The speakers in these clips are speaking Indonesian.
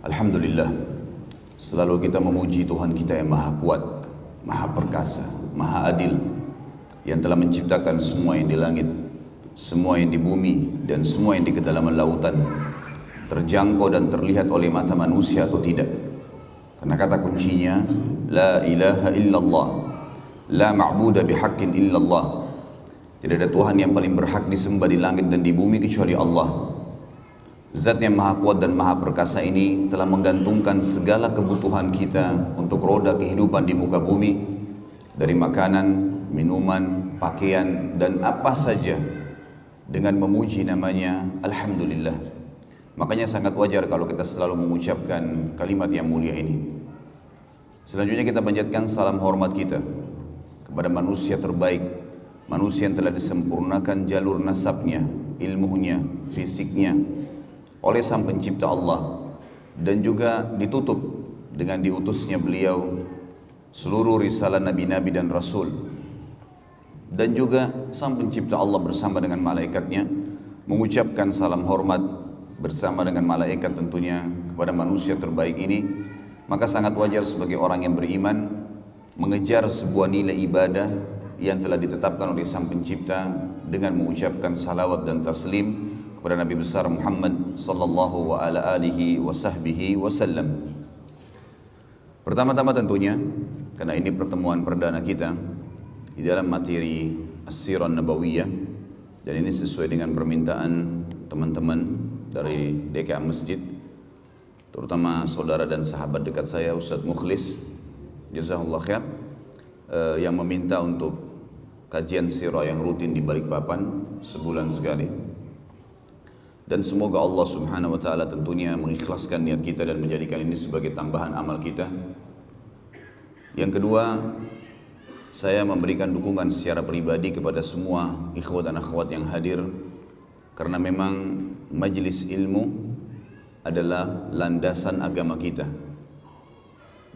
Alhamdulillah, selalu kita memuji Tuhan kita yang maha kuat, maha perkasa, maha adil, yang telah menciptakan semua yang di langit, semua yang di bumi, dan semua yang di kedalaman lautan, terjangkau dan terlihat oleh mata manusia atau tidak. Karena kata kuncinya, La ilaha illallah, La ma'buda bihaqqin illallah. Tidak ada Tuhan yang paling berhak disembah di langit dan di bumi kecuali Allah. Zat yang maha kuat dan maha perkasa ini telah menggantungkan segala kebutuhan kita untuk roda kehidupan di muka bumi, dari makanan, minuman, pakaian, dan apa saja, dengan memuji namanya Alhamdulillah. Makanya sangat wajar kalau kita selalu mengucapkan kalimat yang mulia ini. Selanjutnya kita panjatkan salam hormat kita kepada manusia terbaik, manusia yang telah disempurnakan jalur nasabnya, ilmunya, fisiknya oleh Sang Pencipta Allah, dan juga ditutup dengan diutusnya beliau seluruh risalah nabi-nabi dan rasul, dan juga Sang Pencipta Allah bersama dengan malaikatnya mengucapkan salam hormat bersama dengan malaikat tentunya kepada manusia terbaik ini. Maka sangat wajar sebagai orang yang beriman mengejar sebuah nilai ibadah yang telah ditetapkan oleh Sang Pencipta dengan mengucapkan salawat dan taslim kepada Nabi besar Muhammad sallallahu wa ala alihi wa sahbihi wasallam. Pertama-tama tentunya, karena ini pertemuan perdana kita di dalam materi As-Sirah Nabawiyah, dan ini sesuai dengan permintaan teman-teman dari DKA Masjid, terutama saudara dan sahabat dekat saya Ustadz Mukhlis, jazakallah khair, yang meminta untuk kajian sirah yang rutin di Balikpapan sebulan sekali. Dan semoga Allah subhanahu wa ta'ala tentunya mengikhlaskan niat kita dan menjadikan ini sebagai tambahan amal kita. Yang kedua, saya memberikan dukungan secara pribadi kepada semua ikhwat dan akhwat yang hadir, karena memang majelis ilmu adalah landasan agama kita.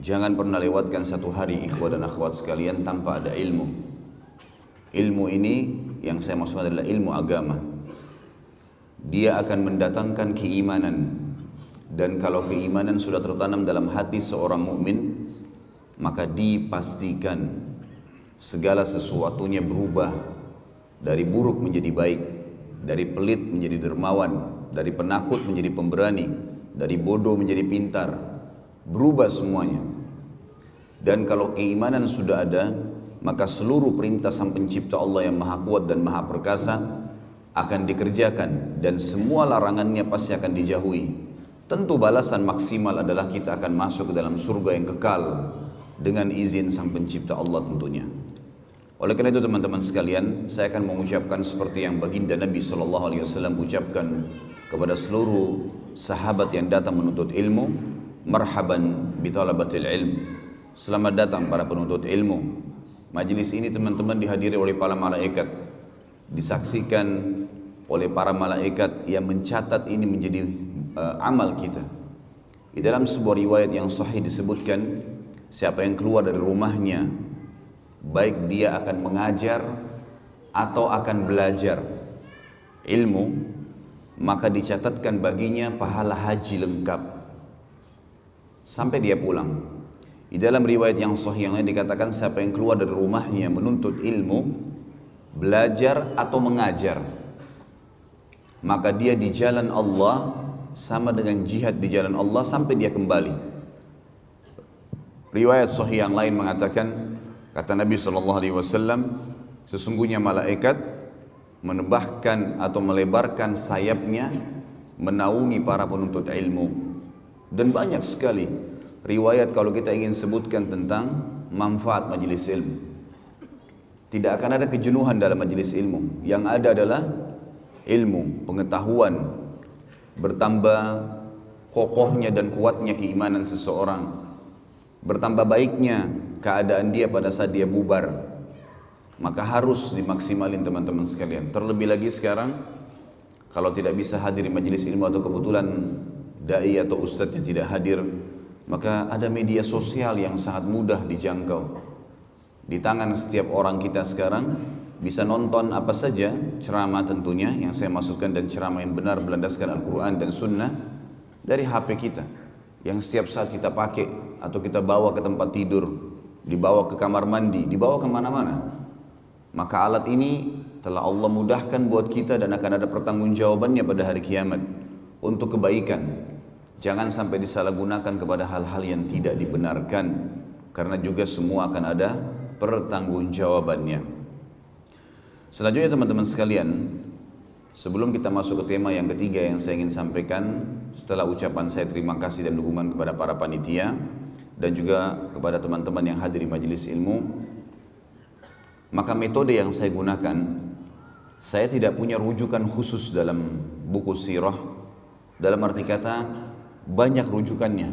Jangan pernah lewatkan satu hari ikhwat dan akhwat sekalian tanpa ada ilmu. Ilmu ini yang saya maksud adalah ilmu agama. Dia akan mendatangkan keimanan, dan kalau keimanan sudah tertanam dalam hati seorang mukmin, maka dipastikan segala sesuatunya berubah dari buruk menjadi baik, dari pelit menjadi dermawan, dari penakut menjadi pemberani, dari bodoh menjadi pintar, berubah semuanya. Dan kalau keimanan sudah ada, maka seluruh perintah Sang Pencipta Allah yang maha kuat dan maha perkasa akan dikerjakan, dan semua larangannya pasti akan dijauhi. Tentu balasan maksimal adalah kita akan masuk ke dalam surga yang kekal dengan izin Sang Pencipta Allah tentunya. Oleh karena itu teman-teman sekalian, saya akan mengucapkan seperti yang baginda Nabi SAW ucapkan kepada seluruh sahabat yang datang menuntut ilmu, marhaban bitalabatil ilm, selamat datang para penuntut ilmu. Majelis ini teman-teman dihadiri oleh para malaikat, disaksikan oleh para malaikat yang mencatat ini menjadi amal kita. Di dalam sebuah riwayat yang sahih disebutkan, siapa yang keluar dari rumahnya, baik dia akan mengajar atau akan belajar ilmu, maka dicatatkan baginya pahala haji lengkap sampai dia pulang. Di dalam riwayat yang sahih yang lain dikatakan, siapa yang keluar dari rumahnya menuntut ilmu, belajar atau mengajar, maka dia di jalan Allah sama dengan jihad di jalan Allah sampai dia kembali. Riwayat sahih yang lain mengatakan, kata Nabi SAW, sesungguhnya malaikat menebahkan atau melebarkan sayapnya menaungi para penuntut ilmu. Dan banyak sekali riwayat kalau kita ingin sebutkan tentang manfaat majelis ilmu. Tidak akan ada kejenuhan dalam majelis ilmu. Yang ada adalah ilmu, pengetahuan, bertambah kokohnya dan kuatnya keimanan seseorang, bertambah baiknya keadaan dia pada saat dia bubar. Maka harus dimaksimalin teman-teman sekalian. Terlebih lagi sekarang, kalau tidak bisa hadir di majelis ilmu atau kebetulan dai atau ustadz yang tidak hadir, maka ada media sosial yang sangat mudah dijangkau. Di tangan setiap orang kita sekarang bisa nonton apa saja, ceramah tentunya yang saya maksudkan, dan ceramah yang benar berlandaskan Al-Quran dan Sunnah dari HP kita. yang setiap saat kita pakai atau kita bawa ke tempat tidur, dibawa ke kamar mandi, dibawa kemana-mana. Maka alat ini telah Allah mudahkan buat kita dan akan ada pertanggungjawabannya pada hari kiamat untuk kebaikan. Jangan sampai disalahgunakan kepada hal-hal yang tidak dibenarkan, karena juga semua akan ada pertanggungjawabannya. Selanjutnya teman-teman sekalian, sebelum kita masuk ke tema yang ketiga yang saya ingin sampaikan, setelah ucapan saya terima kasih dan dukungan kepada para panitia dan juga kepada teman-teman yang hadir di majelis ilmu, maka metode yang saya gunakan, saya tidak punya rujukan khusus dalam buku sirah, dalam arti kata banyak rujukannya.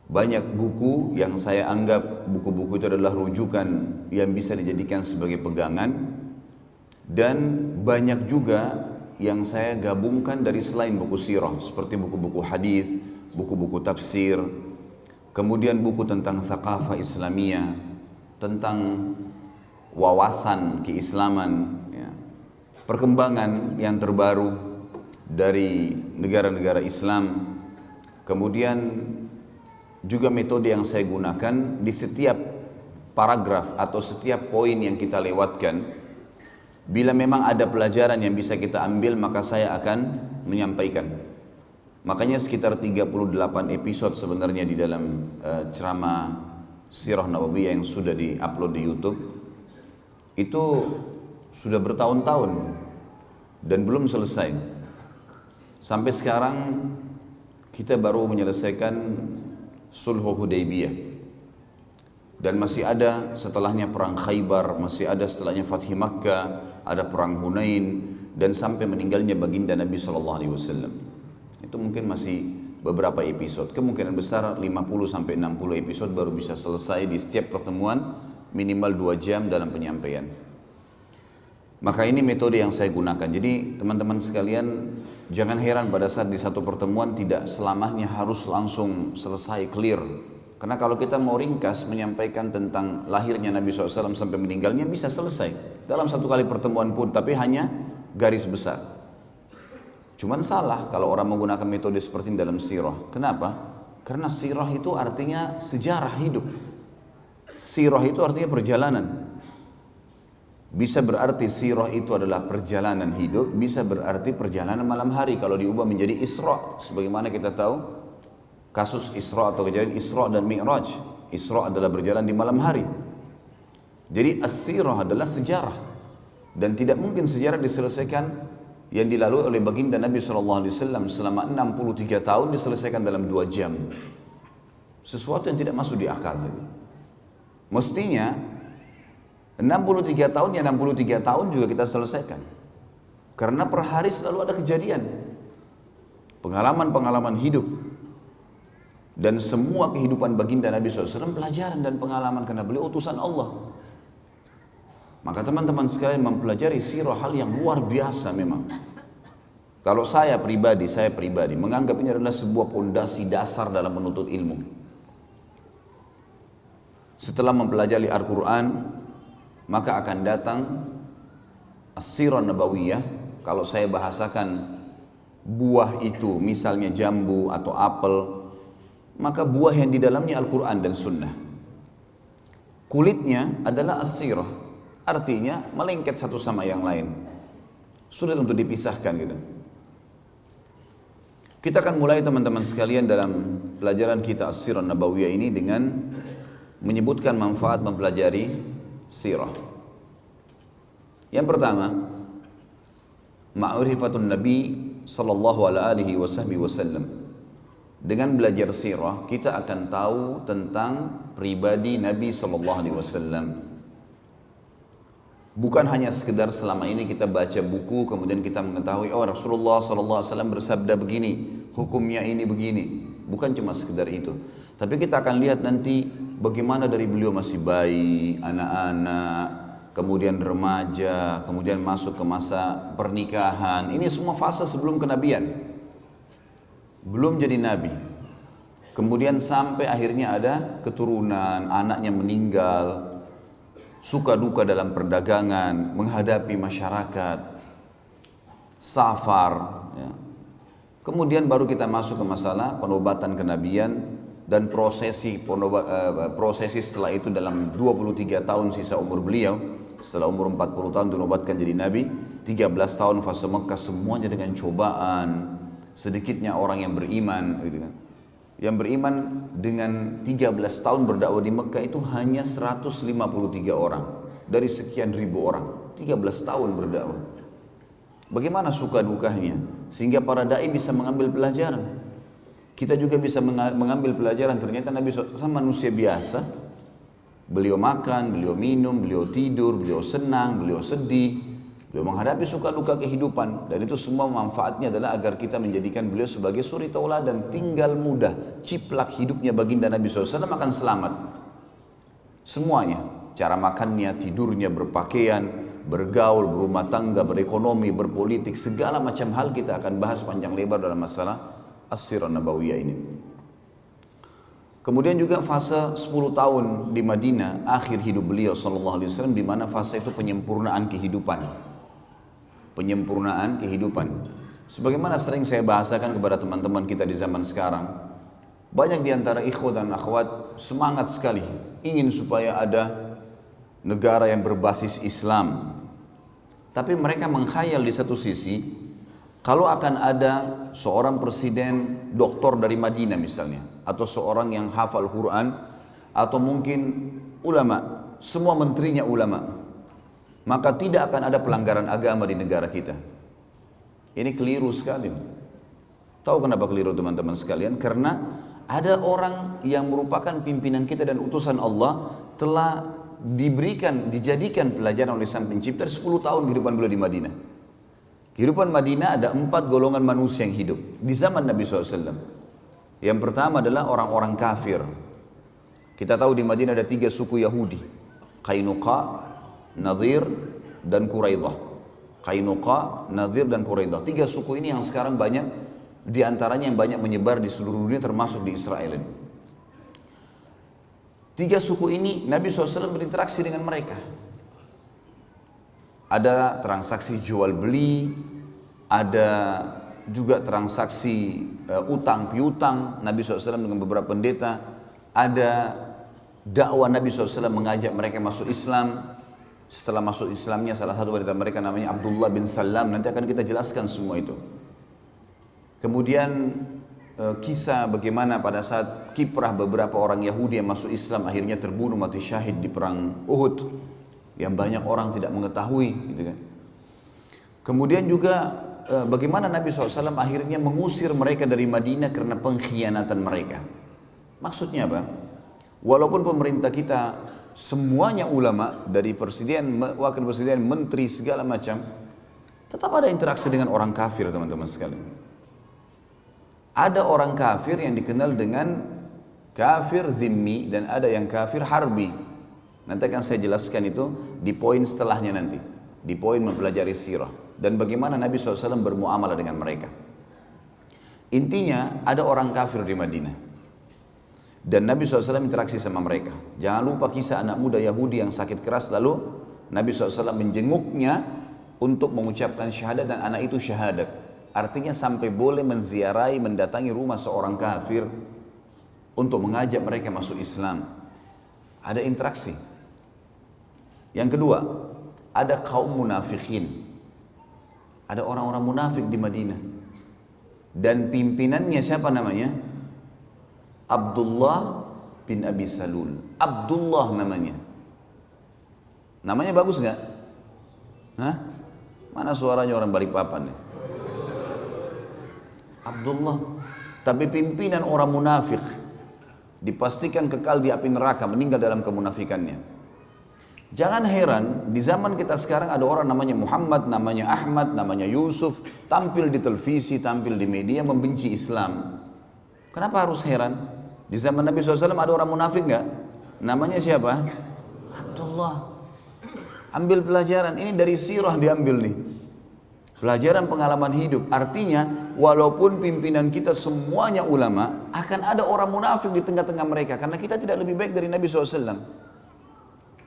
Banyak buku yang saya anggap buku-buku itu adalah rujukan yang bisa dijadikan sebagai pegangan, dan banyak juga yang saya gabungkan dari selain buku sirah, seperti buku-buku hadis, buku-buku tafsir, kemudian buku tentang thaqafah Islamiyah, tentang wawasan keislaman, ya, perkembangan yang terbaru dari negara-negara Islam. Kemudian juga metode yang saya gunakan di setiap paragraf atau setiap poin yang kita lewatkan, bila memang ada pelajaran yang bisa kita ambil, maka saya akan menyampaikan. Makanya sekitar 38 episode sebenarnya di dalam ceramah Sirah Nabawiyah yang sudah di-upload di YouTube itu sudah bertahun-tahun dan belum selesai. Sampai sekarang kita baru menyelesaikan Sulh Hudaybiyah, dan masih ada setelahnya perang Khaybar, masih ada setelahnya Fathi Makkah, ada perang Hunain, dan sampai meninggalnya baginda Nabi SAW. Itu mungkin masih beberapa episode. Kemungkinan besar 50-60 episode baru bisa selesai di setiap pertemuan, minimal 2 jam dalam penyampaian. Maka ini metode yang saya gunakan. Jadi teman-teman sekalian, jangan heran pada saat di satu pertemuan tidak selamanya harus langsung selesai clear. Karena kalau kita mau ringkas menyampaikan tentang lahirnya Nabi SAW sampai meninggalnya, bisa selesai dalam satu kali pertemuan pun, tapi hanya garis besar. Cuman salah kalau orang menggunakan metode seperti ini dalam sirah. Kenapa? Karena sirah itu artinya sejarah hidup. Sirah itu artinya perjalanan. Bisa berarti sirah itu adalah perjalanan hidup, bisa berarti perjalanan malam hari kalau diubah menjadi Isra. Sebagaimana kita tahu kasus Isra atau kejadian Isra dan Mi'raj. Isra adalah berjalan di malam hari. Jadi as-sirah adalah sejarah, dan tidak mungkin sejarah diselesaikan yang dilalui oleh baginda Nabi SAW selama 63 tahun diselesaikan dalam 2 jam. Sesuatu yang tidak masuk di akal. Mestinya 63 tahun ya 63 tahun juga kita selesaikan, karena per hari selalu ada kejadian, pengalaman-pengalaman hidup, dan semua kehidupan baginda Nabi SAW pelajaran dan pengalaman, karena beliau utusan Allah. Maka teman-teman sekalian, mempelajari sirah hal yang luar biasa memang. Kalau saya pribadi menganggap ini adalah sebuah pondasi dasar dalam menuntut ilmu. Setelah mempelajari Al-Quran, maka akan datang As-Sirah Nabawiyah. Kalau saya bahasakan buah itu misalnya jambu atau apel, maka buah yang di dalamnya Al-Quran dan Sunnah. Kulitnya adalah As-Sirah, artinya melengket satu sama yang lain, sulit untuk dipisahkan gitu. Kita akan mulai teman-teman sekalian dalam pelajaran kita As-Sirah Nabawiyah ini dengan menyebutkan manfaat mempelajari sirah. Yang pertama, ma'rifatun Nabi sallallahu alaihi wasallam. Dengan belajar sirah, kita akan tahu tentang pribadi Nabi sallallahu alaihi wasallam. Bukan hanya sekedar selama ini kita baca buku kemudian kita mengetahui, oh Rasulullah sallallahu alaihi wasallam bersabda begini, hukumnya ini begini. Bukan cuma sekedar itu. Tapi kita akan lihat nanti bagaimana dari beliau masih bayi, anak-anak, kemudian remaja, kemudian masuk ke masa pernikahan. Ini semua fase sebelum kenabian. Belum jadi nabi. Kemudian sampai akhirnya ada keturunan, anaknya meninggal, suka duka dalam perdagangan, menghadapi masyarakat, safar, ya, Kemudian baru kita masuk ke masalah penobatan kenabian dan prosesi setelah itu dalam 23 tahun sisa umur beliau. Setelah umur 40 tahun dinobatkan jadi nabi, 13 tahun fase Mekah semuanya dengan cobaan. Sedikitnya orang yang beriman gitu kan. Yang beriman dengan 13 tahun berdakwah di Mekah itu hanya 153 orang dari sekian ribu orang. 13 tahun berdakwah. Bagaimana suka dukanya sehingga para dai bisa mengambil pelajaran. Kita juga bisa mengambil pelajaran. Ternyata Nabi SAW manusia biasa. Beliau makan, beliau minum, beliau tidur, beliau senang, beliau sedih, beliau menghadapi suka duka kehidupan. Dan itu semua manfaatnya adalah agar kita menjadikan beliau sebagai suri tauladan. Tinggal mudah, ciplak hidupnya baginda Nabi SAW akan selamat. Semuanya, cara makannya, tidurnya, berpakaian, bergaul, berumah tangga, berekonomi, berpolitik, segala macam hal kita akan bahas panjang lebar dalam masalah As-Sirah Nabawiyah ini. Kemudian juga fase 10 tahun di Madinah, akhir hidup beliau sallallahu alaihi wasallam, di mana fase itu penyempurnaan kehidupan. Penyempurnaan kehidupan. Sebagaimana sering saya bahasakan kepada teman-teman kita di zaman sekarang, banyak di antara ikhwah dan akhwat semangat sekali ingin supaya ada negara yang berbasis Islam. Tapi mereka mengkhayal di satu sisi, kalau akan ada seorang presiden doktor dari Madinah misalnya, atau seorang yang hafal Quran, atau mungkin ulama, semua menterinya ulama, maka tidak akan ada pelanggaran agama di negara kita. Ini keliru sekali. Tahu kenapa keliru teman-teman sekalian? Karena ada orang yang merupakan pimpinan kita dan utusan Allah telah dijadikan pelajaran oleh Sang Pencipta 10 tahun kehidupan beliau di Madinah. Kehidupan Madinah ada 4 golongan manusia yang hidup di zaman Nabi SAW. Yang pertama adalah orang-orang kafir. Kita tahu di Madinah ada 3 suku Yahudi. Qainuqa, Nadhir, dan Quraidah. Qainuqa, Nadhir, dan Quraidah. 3 suku ini yang sekarang banyak, di antaranya yang banyak menyebar di seluruh dunia termasuk di Israel ini. 3 suku ini Nabi SAW berinteraksi dengan mereka. Ada transaksi jual beli, ada juga transaksi utang piutang Nabi SAW dengan beberapa pendeta, ada dakwah Nabi SAW mengajak mereka masuk Islam. Setelah masuk Islamnya salah satu dari mereka namanya Abdullah bin Salam, nanti akan kita jelaskan semua itu. Kemudian kisah bagaimana pada saat kiprah beberapa orang Yahudi yang masuk Islam akhirnya terbunuh mati syahid di perang Uhud, yang banyak orang tidak mengetahui gitu kan. Kemudian juga bagaimana Nabi SAW akhirnya mengusir mereka dari Madinah karena pengkhianatan mereka. Maksudnya apa? Walaupun pemerintah kita semuanya ulama, dari presiden, wakil presiden, menteri, segala macam, tetap ada interaksi dengan orang kafir teman-teman sekalian. Ada orang kafir yang dikenal dengan kafir zimmi dan ada yang kafir harbi. Nanti akan saya jelaskan itu di poin setelahnya nanti, di poin mempelajari sirah dan bagaimana Nabi SAW bermuamalah dengan mereka. Intinya ada orang kafir di Madinah dan Nabi SAW interaksi sama mereka. Jangan lupa kisah anak muda Yahudi yang sakit keras, lalu Nabi SAW menjenguknya untuk mengucapkan syahadat dan anak itu syahadat. Artinya sampai boleh menziarahi, mendatangi rumah seorang kafir untuk mengajak mereka masuk Islam. Ada interaksi. Yang kedua, ada kaum munafikin. Ada orang-orang munafik di Madinah. Dan pimpinannya siapa namanya? Abdullah bin Abi Salul. Abdullah namanya. Namanya bagus nggak? Hah? Mana suaranya orang Balikpapan nih? Abdullah. Tapi pimpinan orang munafik. Dipastikan kekal di api neraka, meninggal dalam kemunafikannya. Jangan heran, di zaman kita sekarang ada orang namanya Muhammad, namanya Ahmad, namanya Yusuf, tampil di televisi, tampil di media, membenci Islam. Kenapa harus heran? Di zaman Nabi SAW ada orang munafik nggak? Namanya siapa? Abdullah. Ambil pelajaran, ini dari sirah diambil nih. Pelajaran pengalaman hidup. Artinya, walaupun pimpinan kita semuanya ulama, akan ada orang munafik di tengah-tengah mereka. Karena kita tidak lebih baik dari Nabi SAW.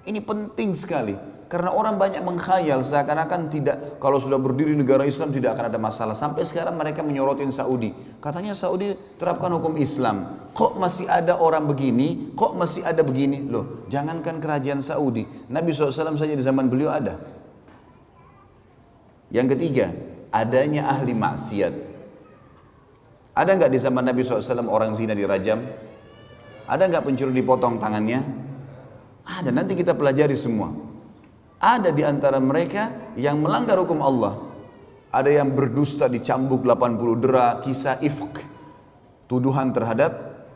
Ini penting sekali. Karena orang banyak mengkhayal seakan-akan tidak, kalau sudah berdiri negara Islam tidak akan ada masalah. Sampai sekarang mereka menyorotin Saudi. Katanya Saudi terapkan hukum Islam. Kok masih ada orang begini? Kok masih ada begini? Loh, jangankan kerajaan Saudi. Nabi SAW saja di zaman beliau ada. Yang ketiga, adanya ahli maksiat. Ada nggak di zaman Nabi SAW orang zina dirajam? Ada nggak pencuri dipotong tangannya? Ada, nanti kita pelajari semua. Ada di antara mereka yang melanggar hukum Allah. Ada yang berdusta dicambuk 80 dera, kisah ifk. Tuduhan terhadap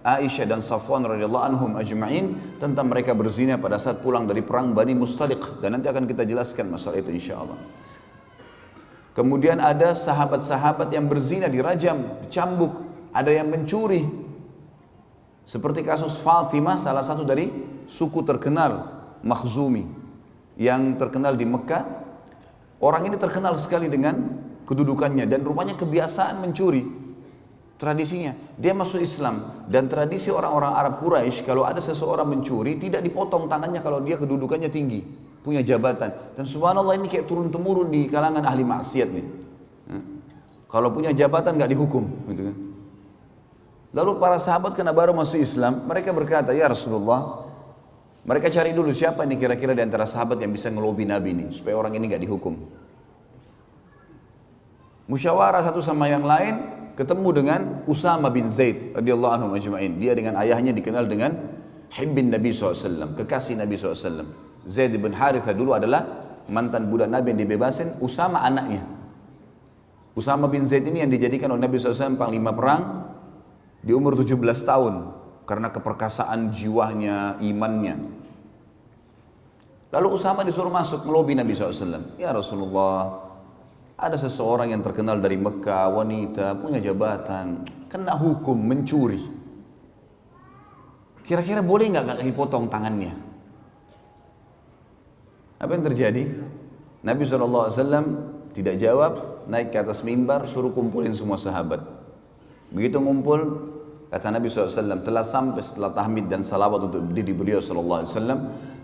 Aisyah dan Safwan radhiyallahu anhum ajma'in tentang mereka berzina pada saat pulang dari perang Bani Mustaliq. Dan nanti akan kita jelaskan masalah itu insyaAllah. Kemudian ada sahabat-sahabat yang berzina dirajam, dicambuk. Ada yang mencuri. Seperti kasus Fatimah, salah satu dari suku terkenal Makhzumi yang terkenal di Mekah. Orang ini terkenal sekali dengan kedudukannya dan rupanya kebiasaan mencuri. Tradisinya, dia masuk Islam dan tradisi orang-orang Arab Quraisy kalau ada seseorang mencuri tidak dipotong tangannya kalau dia kedudukannya tinggi, punya jabatan. Dan subhanallah ini kayak turun-temurun di kalangan ahli maksiat nih. Kalau punya jabatan nggak dihukum, gitu kan. Lalu para sahabat karena baru masuk Islam, mereka berkata, ya Rasulullah, mereka cari dulu siapa ini kira-kira di antara sahabat yang bisa ngelobi Nabi ini supaya orang ini nggak dihukum. Musyawarah satu sama yang lain, ketemu dengan Usama bin Zaid radhiyallahu anhu ajma'in. Dia dengan ayahnya dikenal dengan Hibbin Nabi SAW, kekasih Nabi SAW. Zaid bin Harithah dulu adalah mantan budak Nabi yang dibebasin, Usama anaknya. Usama bin Zaid ini yang dijadikan oleh Nabi SAW panglima perang di umur 17 tahun. Karena keperkasaan jiwanya, imannya. Lalu Usama disuruh masuk melobi Nabi SAW. Ya Rasulullah, ada seseorang yang terkenal dari Mekah, wanita, punya jabatan, kena hukum mencuri. Kira-kira boleh nggak dipotong tangannya? Apa yang terjadi? Nabi SAW tidak jawab, naik ke atas mimbar, suruh kumpulin semua sahabat. Begitu ngumpul, kata Nabi SAW, telah sampai setelah tahmid dan salawat untuk diri beliau SAW,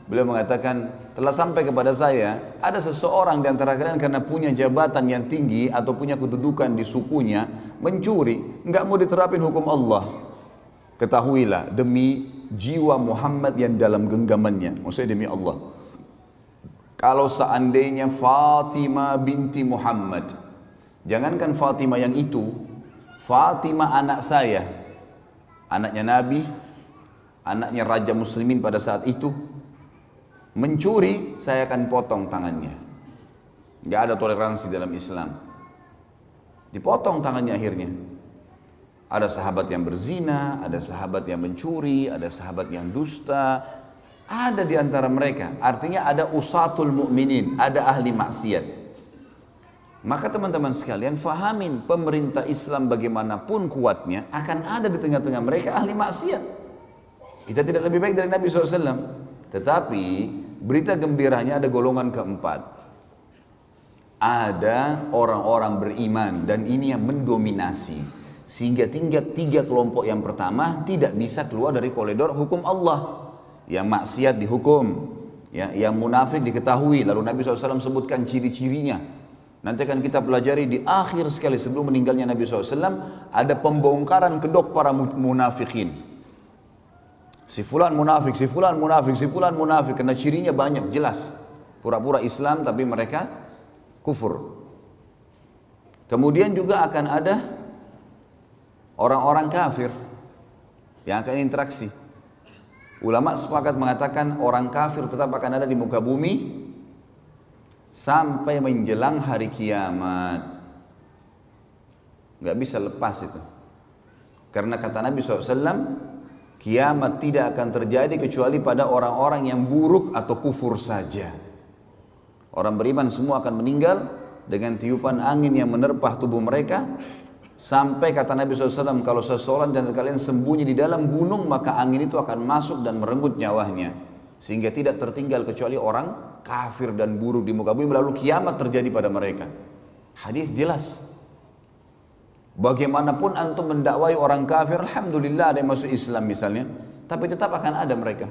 beliau mengatakan, telah sampai kepada saya, ada seseorang di antara kalian karena punya jabatan yang tinggi atau punya kedudukan di sukunya, mencuri, nggak mau diterapin hukum Allah. Ketahuilah, demi jiwa Muhammad yang dalam genggamannya, maksudnya demi Allah. Kalau seandainya Fatimah binti Muhammad, jangankan Fatimah yang itu, Fatimah anak saya, anaknya Nabi, anaknya Raja Muslimin pada saat itu, mencuri, saya akan potong tangannya. Gak ada toleransi dalam Islam. Dipotong tangannya akhirnya. Ada sahabat yang berzina, ada sahabat yang mencuri, ada sahabat yang dusta. Ada di antara mereka. Artinya ada usatul mu'minin, ada ahli maksiat. Maka teman-teman sekalian fahamin, pemerintah Islam bagaimanapun kuatnya akan ada di tengah-tengah mereka ahli maksiat. Kita tidak lebih baik dari Nabi SAW. Tetapi berita gembiranya ada golongan keempat. Ada orang-orang beriman dan ini yang mendominasi. Sehingga tiga kelompok yang pertama tidak bisa keluar dari koridor hukum Allah. Yang maksiat dihukum, ya, yang munafik diketahui. Lalu Nabi SAW sebutkan ciri-cirinya. Nanti akan kita pelajari di akhir sekali sebelum meninggalnya Nabi SAW, ada pembongkaran kedok para munafikin. Si fulan munafik, si fulan munafik, si fulan munafik, karena cirinya banyak jelas. Pura-pura Islam tapi mereka kufur. Kemudian juga akan ada orang-orang kafir yang akan interaksi. Ulama sepakat mengatakan orang kafir tetap akan ada di muka bumi sampai menjelang hari kiamat. Gak bisa lepas itu. Karena kata Nabi SAW, kiamat tidak akan terjadi kecuali pada orang-orang yang buruk atau kufur saja. Orang beriman semua akan meninggal dengan tiupan angin yang menerpah tubuh mereka. Sampai kata Nabi SAW, kalau seseorang dan kalian sembunyi di dalam gunung, maka angin itu akan masuk dan merenggut nyawanya. Sehingga tidak tertinggal kecuali orang kafir dan buruk di muka bumi, lalu kiamat terjadi pada mereka. Hadis jelas. Bagaimanapun antum mendakwai orang kafir, alhamdulillah ada yang masuk Islam misalnya, tapi tetap akan ada mereka.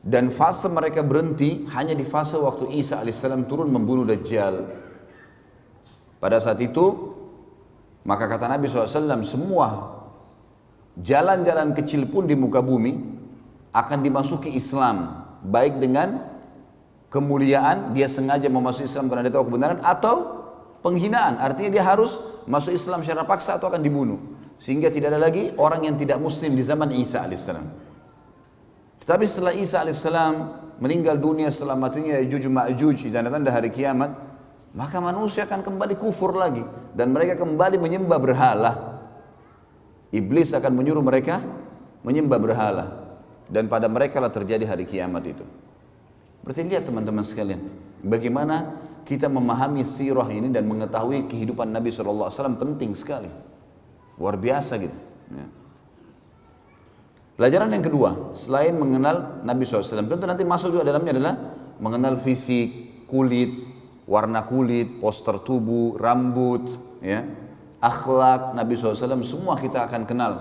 Dan fase mereka berhenti hanya di fase waktu Isa alaihissalam turun membunuh Dajjal. Pada saat itu, maka kata Nabi SAW, semua jalan-jalan kecil pun di muka bumi akan dimasuki Islam. Baik dengan kemuliaan, dia sengaja memasuki Islam karena dia tahu kebenaran, atau penghinaan, artinya dia harus masuk Islam secara paksa atau akan dibunuh. Sehingga tidak ada lagi orang yang tidak muslim di zaman Isa alaihissalam. Tetapi setelah Isa alaihissalam meninggal dunia, setelah matinya Ya'juj Ma'juj, tanda-tanda hari kiamat, maka manusia akan kembali kufur lagi dan mereka kembali menyembah berhala. Iblis akan menyuruh mereka menyembah berhala dan pada mereka lah terjadi hari kiamat itu. Berarti lihat teman-teman sekalian, bagaimana kita memahami sirah ini dan mengetahui kehidupan Nabi SAW penting sekali, luar biasa gitu. Ya. Pelajaran yang kedua, selain mengenal Nabi SAW, tentu nanti masuk juga dalamnya adalah mengenal fisik, kulit, warna kulit, postur tubuh, rambut, ya, akhlak Nabi SAW, semua kita akan kenal.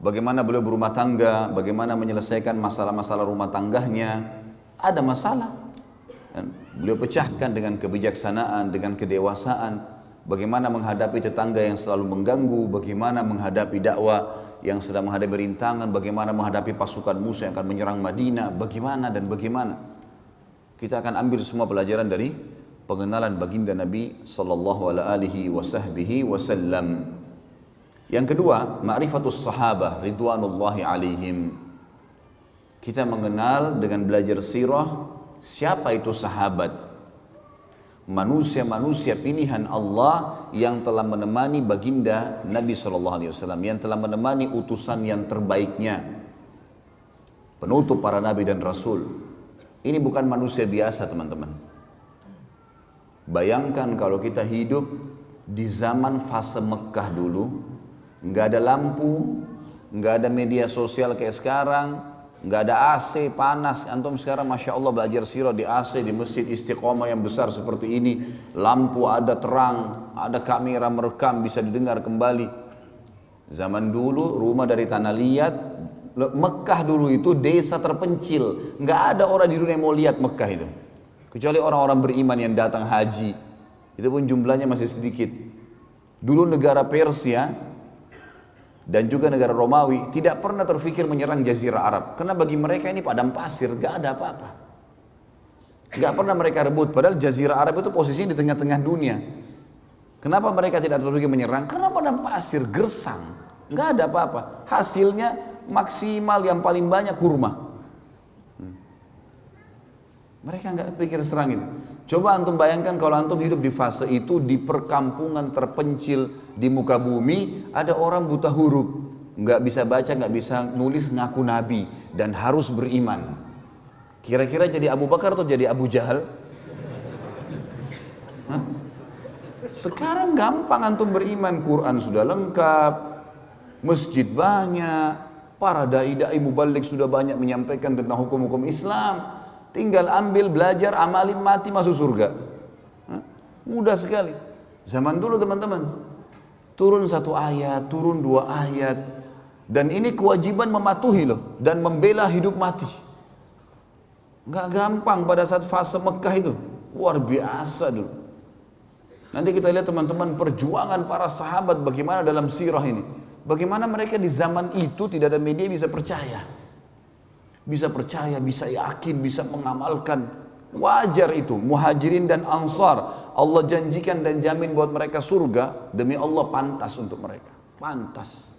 Bagaimana beliau berumah tangga, bagaimana menyelesaikan masalah-masalah rumah tangganya. Ada masalah, dan beliau pecahkan dengan kebijaksanaan, dengan kedewasaan. Bagaimana menghadapi tetangga yang selalu mengganggu, bagaimana menghadapi dakwah yang sedang menghadapi rintangan, bagaimana menghadapi pasukan musuh yang akan menyerang Madinah, bagaimana dan bagaimana. Kita akan ambil semua pelajaran dari pengenalan baginda Nabi sallallahu alaihi wasallam. Yang kedua, ma'rifatus sahabah ridwanullahi alaihim. Kita mengenal dengan belajar sirah siapa itu sahabat. Manusia-manusia pilihan Allah yang telah menemani baginda Nabi SAW, yang telah menemani utusan yang terbaiknya, penutup para nabi dan rasul. Ini bukan manusia biasa teman-teman. Bayangkan kalau kita hidup di zaman fase Mekah dulu, nggak ada lampu, nggak ada media sosial kayak sekarang, nggak ada AC, panas. Antum sekarang Masya Allah belajar sirah di AC, di masjid Istiqomah yang besar seperti ini. Lampu ada, terang, ada kamera merekam, bisa didengar kembali. Zaman dulu rumah dari tanah liat, Mekah dulu itu desa terpencil. Nggak ada orang di dunia yang mau lihat Mekah itu. Kecuali orang-orang beriman yang datang haji. Itu pun jumlahnya masih sedikit. Dulu negara Persia dan juga negara Romawi tidak pernah terfikir menyerang Jazirah Arab, karena bagi mereka ini padang pasir, gak ada apa-apa, gak pernah mereka rebut. Padahal Jazirah Arab itu posisinya di tengah-tengah dunia. Kenapa mereka tidak terfikir menyerang? Karena padang pasir, gersang, gak ada apa-apa. Hasilnya maksimal yang paling banyak kurma. Mereka nggak pikir serang itu. Coba antum bayangkan kalau antum hidup di fase itu, di perkampungan terpencil di muka bumi, ada orang buta huruf, nggak bisa baca, nggak bisa nulis, ngaku nabi dan harus beriman. Kira-kira jadi Abu Bakar atau jadi Abu Jahal? Hah? Sekarang gampang antum beriman, Quran sudah lengkap, masjid banyak, para dai-dai mubalik sudah banyak menyampaikan tentang hukum-hukum Islam. Tinggal ambil, belajar, amalin, mati, masuk surga. Mudah sekali. Zaman dulu teman-teman, turun satu ayat, turun dua ayat, dan ini kewajiban mematuhi loh, dan membela hidup mati. Nggak gampang pada saat fase Mekah itu, luar biasa dulu. Nanti kita lihat teman-teman perjuangan para sahabat bagaimana dalam sirah ini. Bagaimana mereka di zaman itu tidak ada media bisa percaya. Bisa percaya, bisa yakin, bisa mengamalkan. Wajar itu, muhajirin dan ansar, Allah janjikan dan jamin buat mereka surga. Demi Allah pantas untuk mereka, pantas.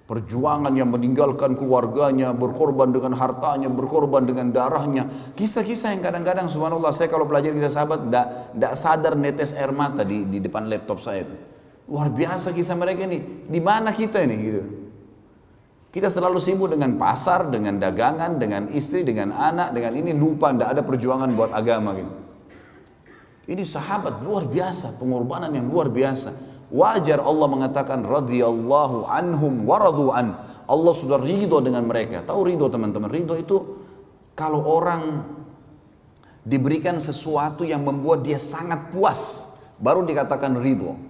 Perjuangan yang meninggalkan keluarganya, berkorban dengan hartanya, berkorban dengan darahnya. Kisah-kisah yang kadang-kadang subhanallah, saya kalau belajar kisah sahabat tidak sadar netes air mata di depan laptop saya itu. Luar biasa kisah mereka ini. Di mana kita ini gitu. Kita selalu sibuk dengan pasar, dengan dagangan, dengan istri, dengan anak, dengan ini, lupa tidak ada perjuangan buat agama gitu. Ini sahabat luar biasa, pengorbanan yang luar biasa. Wajar Allah mengatakan radhiyallahu anhum wa radu an. Allah sudah ridho dengan mereka. Tahu ridho teman-teman? Ridho itu kalau orang diberikan sesuatu yang membuat dia sangat puas, baru dikatakan ridho.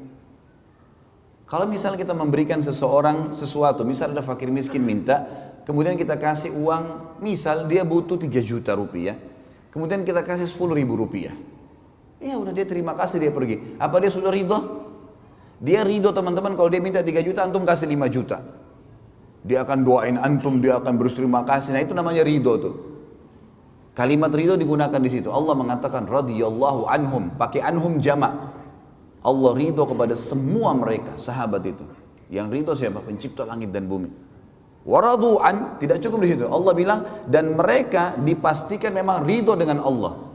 Kalau misalnya kita memberikan seseorang sesuatu, misalnya ada fakir miskin minta, kemudian kita kasih uang, misal dia butuh 3 juta rupiah, kemudian kita kasih 10.000 rupiah. Ya udah, dia terima kasih, dia pergi. Apa dia sudah ridho? Dia ridho teman-teman kalau dia minta 3 juta, antum kasih 5 juta. Dia akan doain antum, dia akan berterima kasih. Nah itu namanya ridho tuh. Kalimat ridho digunakan di situ. Allah mengatakan radhiyallahu anhum, pakai anhum jamak. Allah ridho kepada semua mereka, sahabat itu. Yang ridho siapa? Pencipta langit dan bumi. Waradu'an, tidak cukup di situ. Allah bilang, dan mereka dipastikan memang ridho dengan Allah.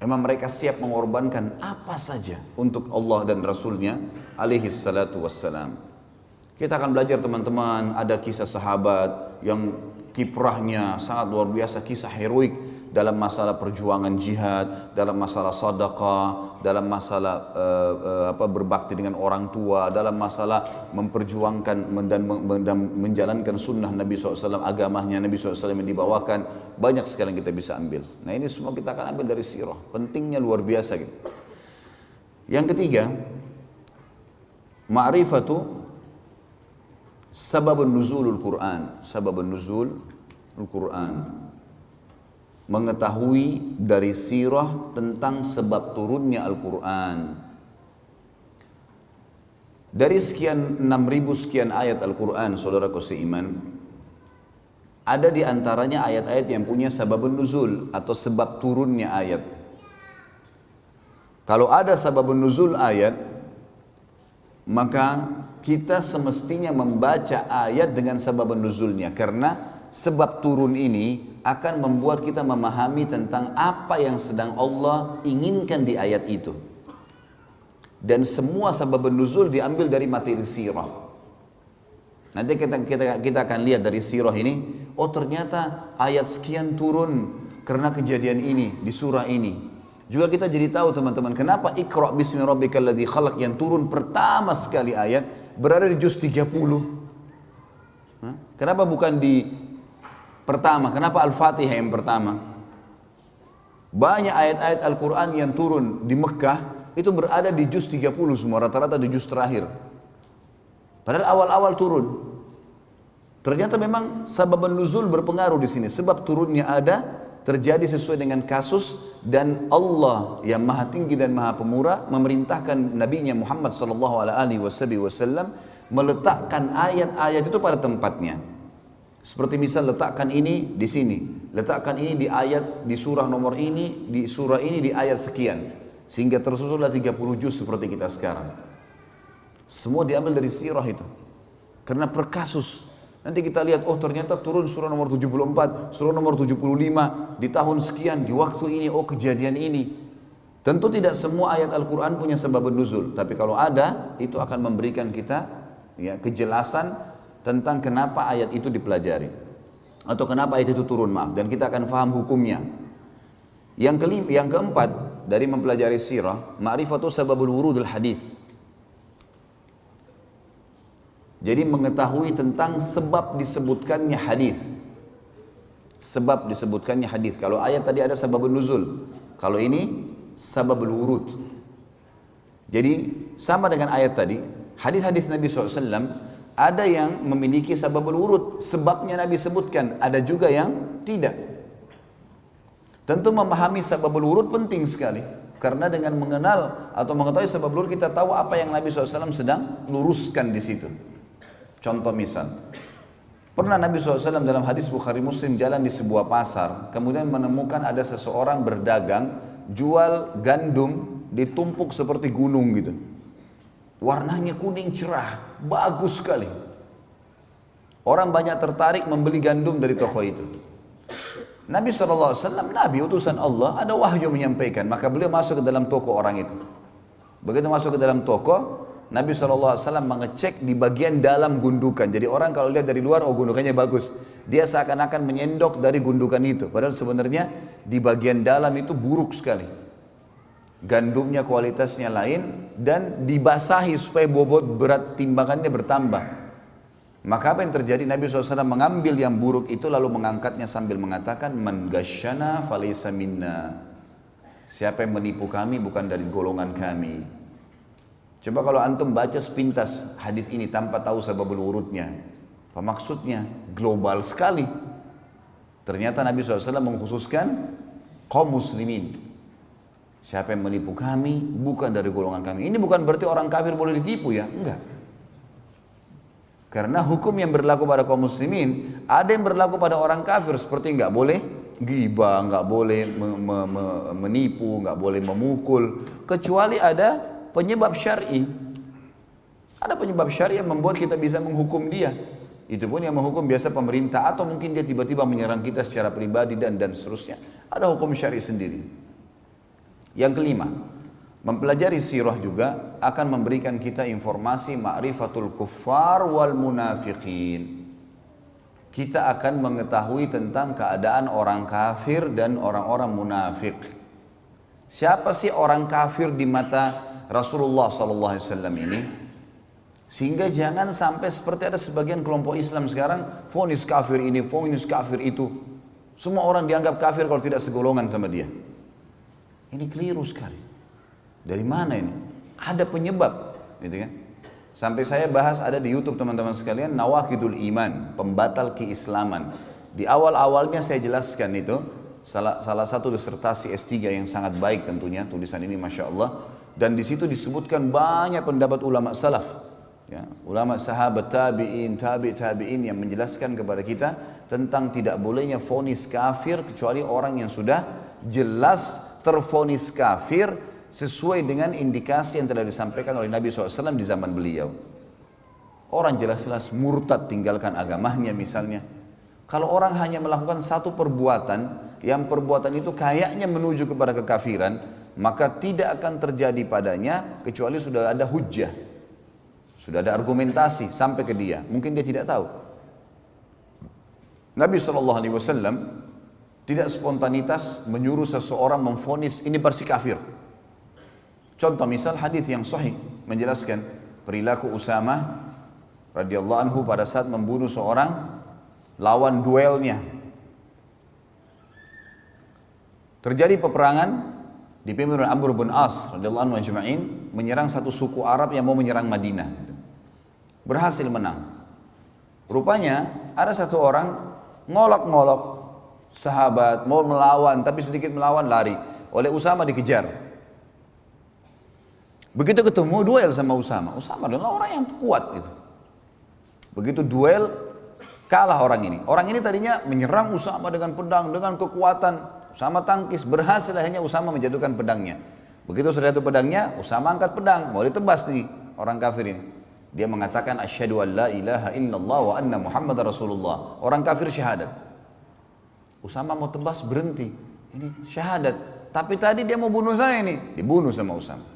Memang mereka siap mengorbankan apa saja untuk Allah dan Rasulnya alaihi salatu wassalam. Kita akan belajar teman-teman, ada kisah sahabat yang kiprahnya sangat luar biasa, kisah heroik dalam masalah perjuangan jihad, dalam masalah sedekah, dalam masalah berbakti dengan orang tua, dalam masalah memperjuangkan dan menjalankan sunnah Nabi SAW, agamanya Nabi SAW yang dibawakan. Banyak sekali yang kita bisa ambil. Nah ini semua kita akan ambil dari sirah, pentingnya luar biasa gitu. Yang ketiga, ma'rifatu sababun nuzulul Quran, sababun nuzulul Quran. Mengetahui dari sirah tentang sebab turunnya Al-Quran. Dari sekian 6.000 sekian ayat Al-Quran, saudaraku seiman, ada di antaranya ayat-ayat yang punya sababun nuzul atau sebab turunnya ayat. Kalau ada sababun nuzul ayat, maka kita semestinya membaca ayat dengan sababun nuzulnya, karena sebab turun ini akan membuat kita memahami tentang apa yang sedang Allah inginkan di ayat itu. Dan semua sabab nuzul diambil dari materi sirah. Nanti kita akan lihat dari sirah ini, oh ternyata ayat sekian turun karena kejadian ini di surah ini. Juga kita jadi tahu teman-teman, kenapa Iqra bismi rabbikal ladzi khalaq yang turun pertama sekali ayat berada di juz 30. Kenapa bukan di pertama? Kenapa Al-Fatihah yang pertama? Banyak ayat-ayat Al-Quran yang turun di Mekah itu berada di juz 30 semua, rata-rata di juz terakhir. Padahal awal-awal turun. Ternyata memang sabab nuzul berpengaruh di sini. Sebab turunnya ada, terjadi sesuai dengan kasus, dan Allah yang maha tinggi dan maha pemurah memerintahkan Nabi-Nya Muhammad SAW meletakkan ayat-ayat itu pada tempatnya. Seperti misal letakkan ini di sini, letakkan ini di ayat di surah nomor ini, di surah ini di ayat sekian, sehingga tersusunlah 30 juz seperti kita sekarang. Semua diambil dari sirah itu, karena per kasus. Nanti kita lihat, oh ternyata turun surah nomor 74, surah nomor 75 di tahun sekian, di waktu ini, oh kejadian ini. Tentu tidak semua ayat Al-Quran punya sebab nuzul, tapi kalau ada, itu akan memberikan kita ya kejelasan tentang kenapa ayat itu dipelajari atau kenapa ayat itu turun, dan kita akan faham hukumnya. Yang keempat dari mempelajari sirah, ma'rifatu sababul wurudul hadis. Jadi mengetahui tentang sebab disebutkannya hadis. Sebab disebutkannya hadis. Kalau ayat tadi ada sababul nuzul, kalau ini sababul wurud. Jadi sama dengan ayat tadi, hadis-hadis Nabi SAW ada yang memiliki sababul wurud, sebabnya Nabi sebutkan, ada juga yang tidak. Tentu memahami sababul wurud penting sekali, karena dengan mengenal atau mengetahui sababul wurud kita tahu apa yang Nabi SAW sedang luruskan di situ. Contoh misal, pernah Nabi SAW dalam hadis Bukhari Muslim jalan di sebuah pasar, kemudian menemukan ada seseorang berdagang jual gandum ditumpuk seperti gunung gitu. Warnanya kuning cerah, bagus sekali. Orang banyak tertarik membeli gandum dari toko itu. Nabi SAW, Nabi utusan Allah, ada wahyu menyampaikan, maka beliau masuk ke dalam toko orang itu. Begitu masuk ke dalam toko, Nabi SAW mengecek di bagian dalam gundukan. Jadi orang kalau lihat dari luar, oh gundukannya bagus. Dia seakan-akan menyendok dari gundukan itu. Padahal sebenarnya di bagian dalam itu buruk sekali. Gandumnya kualitasnya lain dan dibasahi supaya bobot berat timbangannya bertambah. Maka apa yang terjadi? Nabi SAW mengambil yang buruk itu lalu mengangkatnya sambil mengatakan, man ghasyana falaysa minna. Siapa yang menipu kami bukan dari golongan kami. Coba kalau antum baca sepintas hadis ini tanpa tahu sababul wurudnya, Apa maksudnya? Global sekali. Ternyata Nabi SAW mengkhususkan kaum muslimin. Siapa yang menipu kami bukan dari golongan kami. Ini bukan berarti orang kafir boleh ditipu ya, enggak. Karena hukum yang berlaku pada kaum muslimin ada yang berlaku pada orang kafir, seperti enggak boleh ghibah, enggak boleh menipu, enggak boleh memukul, kecuali ada penyebab syar'i. Ada penyebab syar'i yang membuat kita bisa menghukum dia. Itu pun yang menghukum biasa pemerintah, atau mungkin dia tiba-tiba menyerang kita secara pribadi dan seterusnya. Ada hukum syar'i sendiri. Yang kelima, mempelajari sirah juga akan memberikan kita informasi ma'rifatul kuffar wal munafiqin. Kita akan mengetahui tentang keadaan orang kafir dan orang-orang munafik. Siapa sih orang kafir di mata Rasulullah SAW ini? Sehingga jangan sampai seperti ada sebagian kelompok Islam sekarang, vonis kafir ini, vonis kafir itu. Semua orang dianggap kafir kalau tidak segolongan sama dia. Ini keliru sekali. Dari mana ini? Ada penyebab, gitu kan? Sampai saya bahas ada di YouTube teman-teman sekalian, Nawaqidul Iman, pembatal keislaman. Di awal-awalnya saya jelaskan itu, salah satu disertasi S3 yang sangat baik tentunya, tulisan ini Masya Allah. Dan di situ disebutkan banyak pendapat ulama salaf. Ya, ulama sahabat tabi'in, tabi'in yang menjelaskan kepada kita tentang tidak bolehnya vonis kafir kecuali orang yang sudah jelas tervonis kafir sesuai dengan indikasi yang telah disampaikan oleh Nabi SAW di zaman beliau. Orang jelas-jelas murtad tinggalkan agamanya misalnya. Kalau orang hanya melakukan satu perbuatan, yang perbuatan itu kayaknya menuju kepada kekafiran, maka tidak akan terjadi padanya kecuali sudah ada hujjah. Sudah ada argumentasi sampai ke dia. Mungkin dia tidak tahu. Nabi SAW tidak spontanitas menyuruh seseorang memvonis ini pasti kafir. Contoh misal hadis yang sahih menjelaskan perilaku Usamah radhiyallahu anhu pada saat membunuh seorang lawan duelnya. Terjadi peperangan dipimpin oleh Amr bin As radhiyallahu anhu ajma'in menyerang satu suku Arab yang mau menyerang Madinah. Berhasil menang. Rupanya ada satu orang ngolok-ngolok sahabat mau melawan, tapi sedikit melawan lari. Oleh Usama dikejar. Begitu ketemu duel sama Usama. Usama adalah orang yang kuat gitu. Begitu duel kalah orang ini. Orang ini tadinya menyerang Usama dengan pedang, dengan kekuatan. Usama tangkis, berhasil akhirnya Usama menjatuhkan pedangnya. Begitu sudah jatuh pedangnya, Usama angkat pedang, mau ditebas nih orang kafir ini. Dia mengatakan asyhadu an la ilaha illallah wa anna Muhammad Rasulullah. Orang kafir syahadat. Usama mau tebas berhenti. Ini syahadat. Tapi tadi dia mau bunuh saya ini. Dibunuh sama Usama.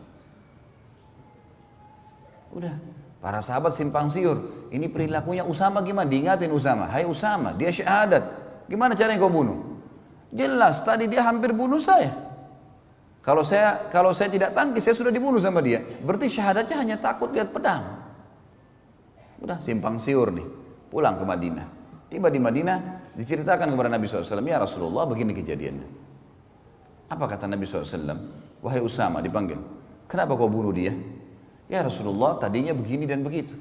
Udah. Para sahabat simpang siur. Ini perilakunya Usama gimana? Diingatin Usama. Hai Usama, dia syahadat. Gimana caranya kau bunuh? Jelas tadi dia hampir bunuh saya. Kalau saya tidak tangkis, saya sudah dibunuh sama dia. Berarti syahadatnya hanya takut lihat pedang. Udah simpang siur nih, pulang ke Madinah. Tiba di Madinah, diceritakan kepada Nabi SAW, ya Rasulullah begini kejadiannya. Apa kata Nabi SAW? Wahai Usama, dipanggil. Kenapa kau bunuh dia? Ya Rasulullah, tadinya begini dan begitu.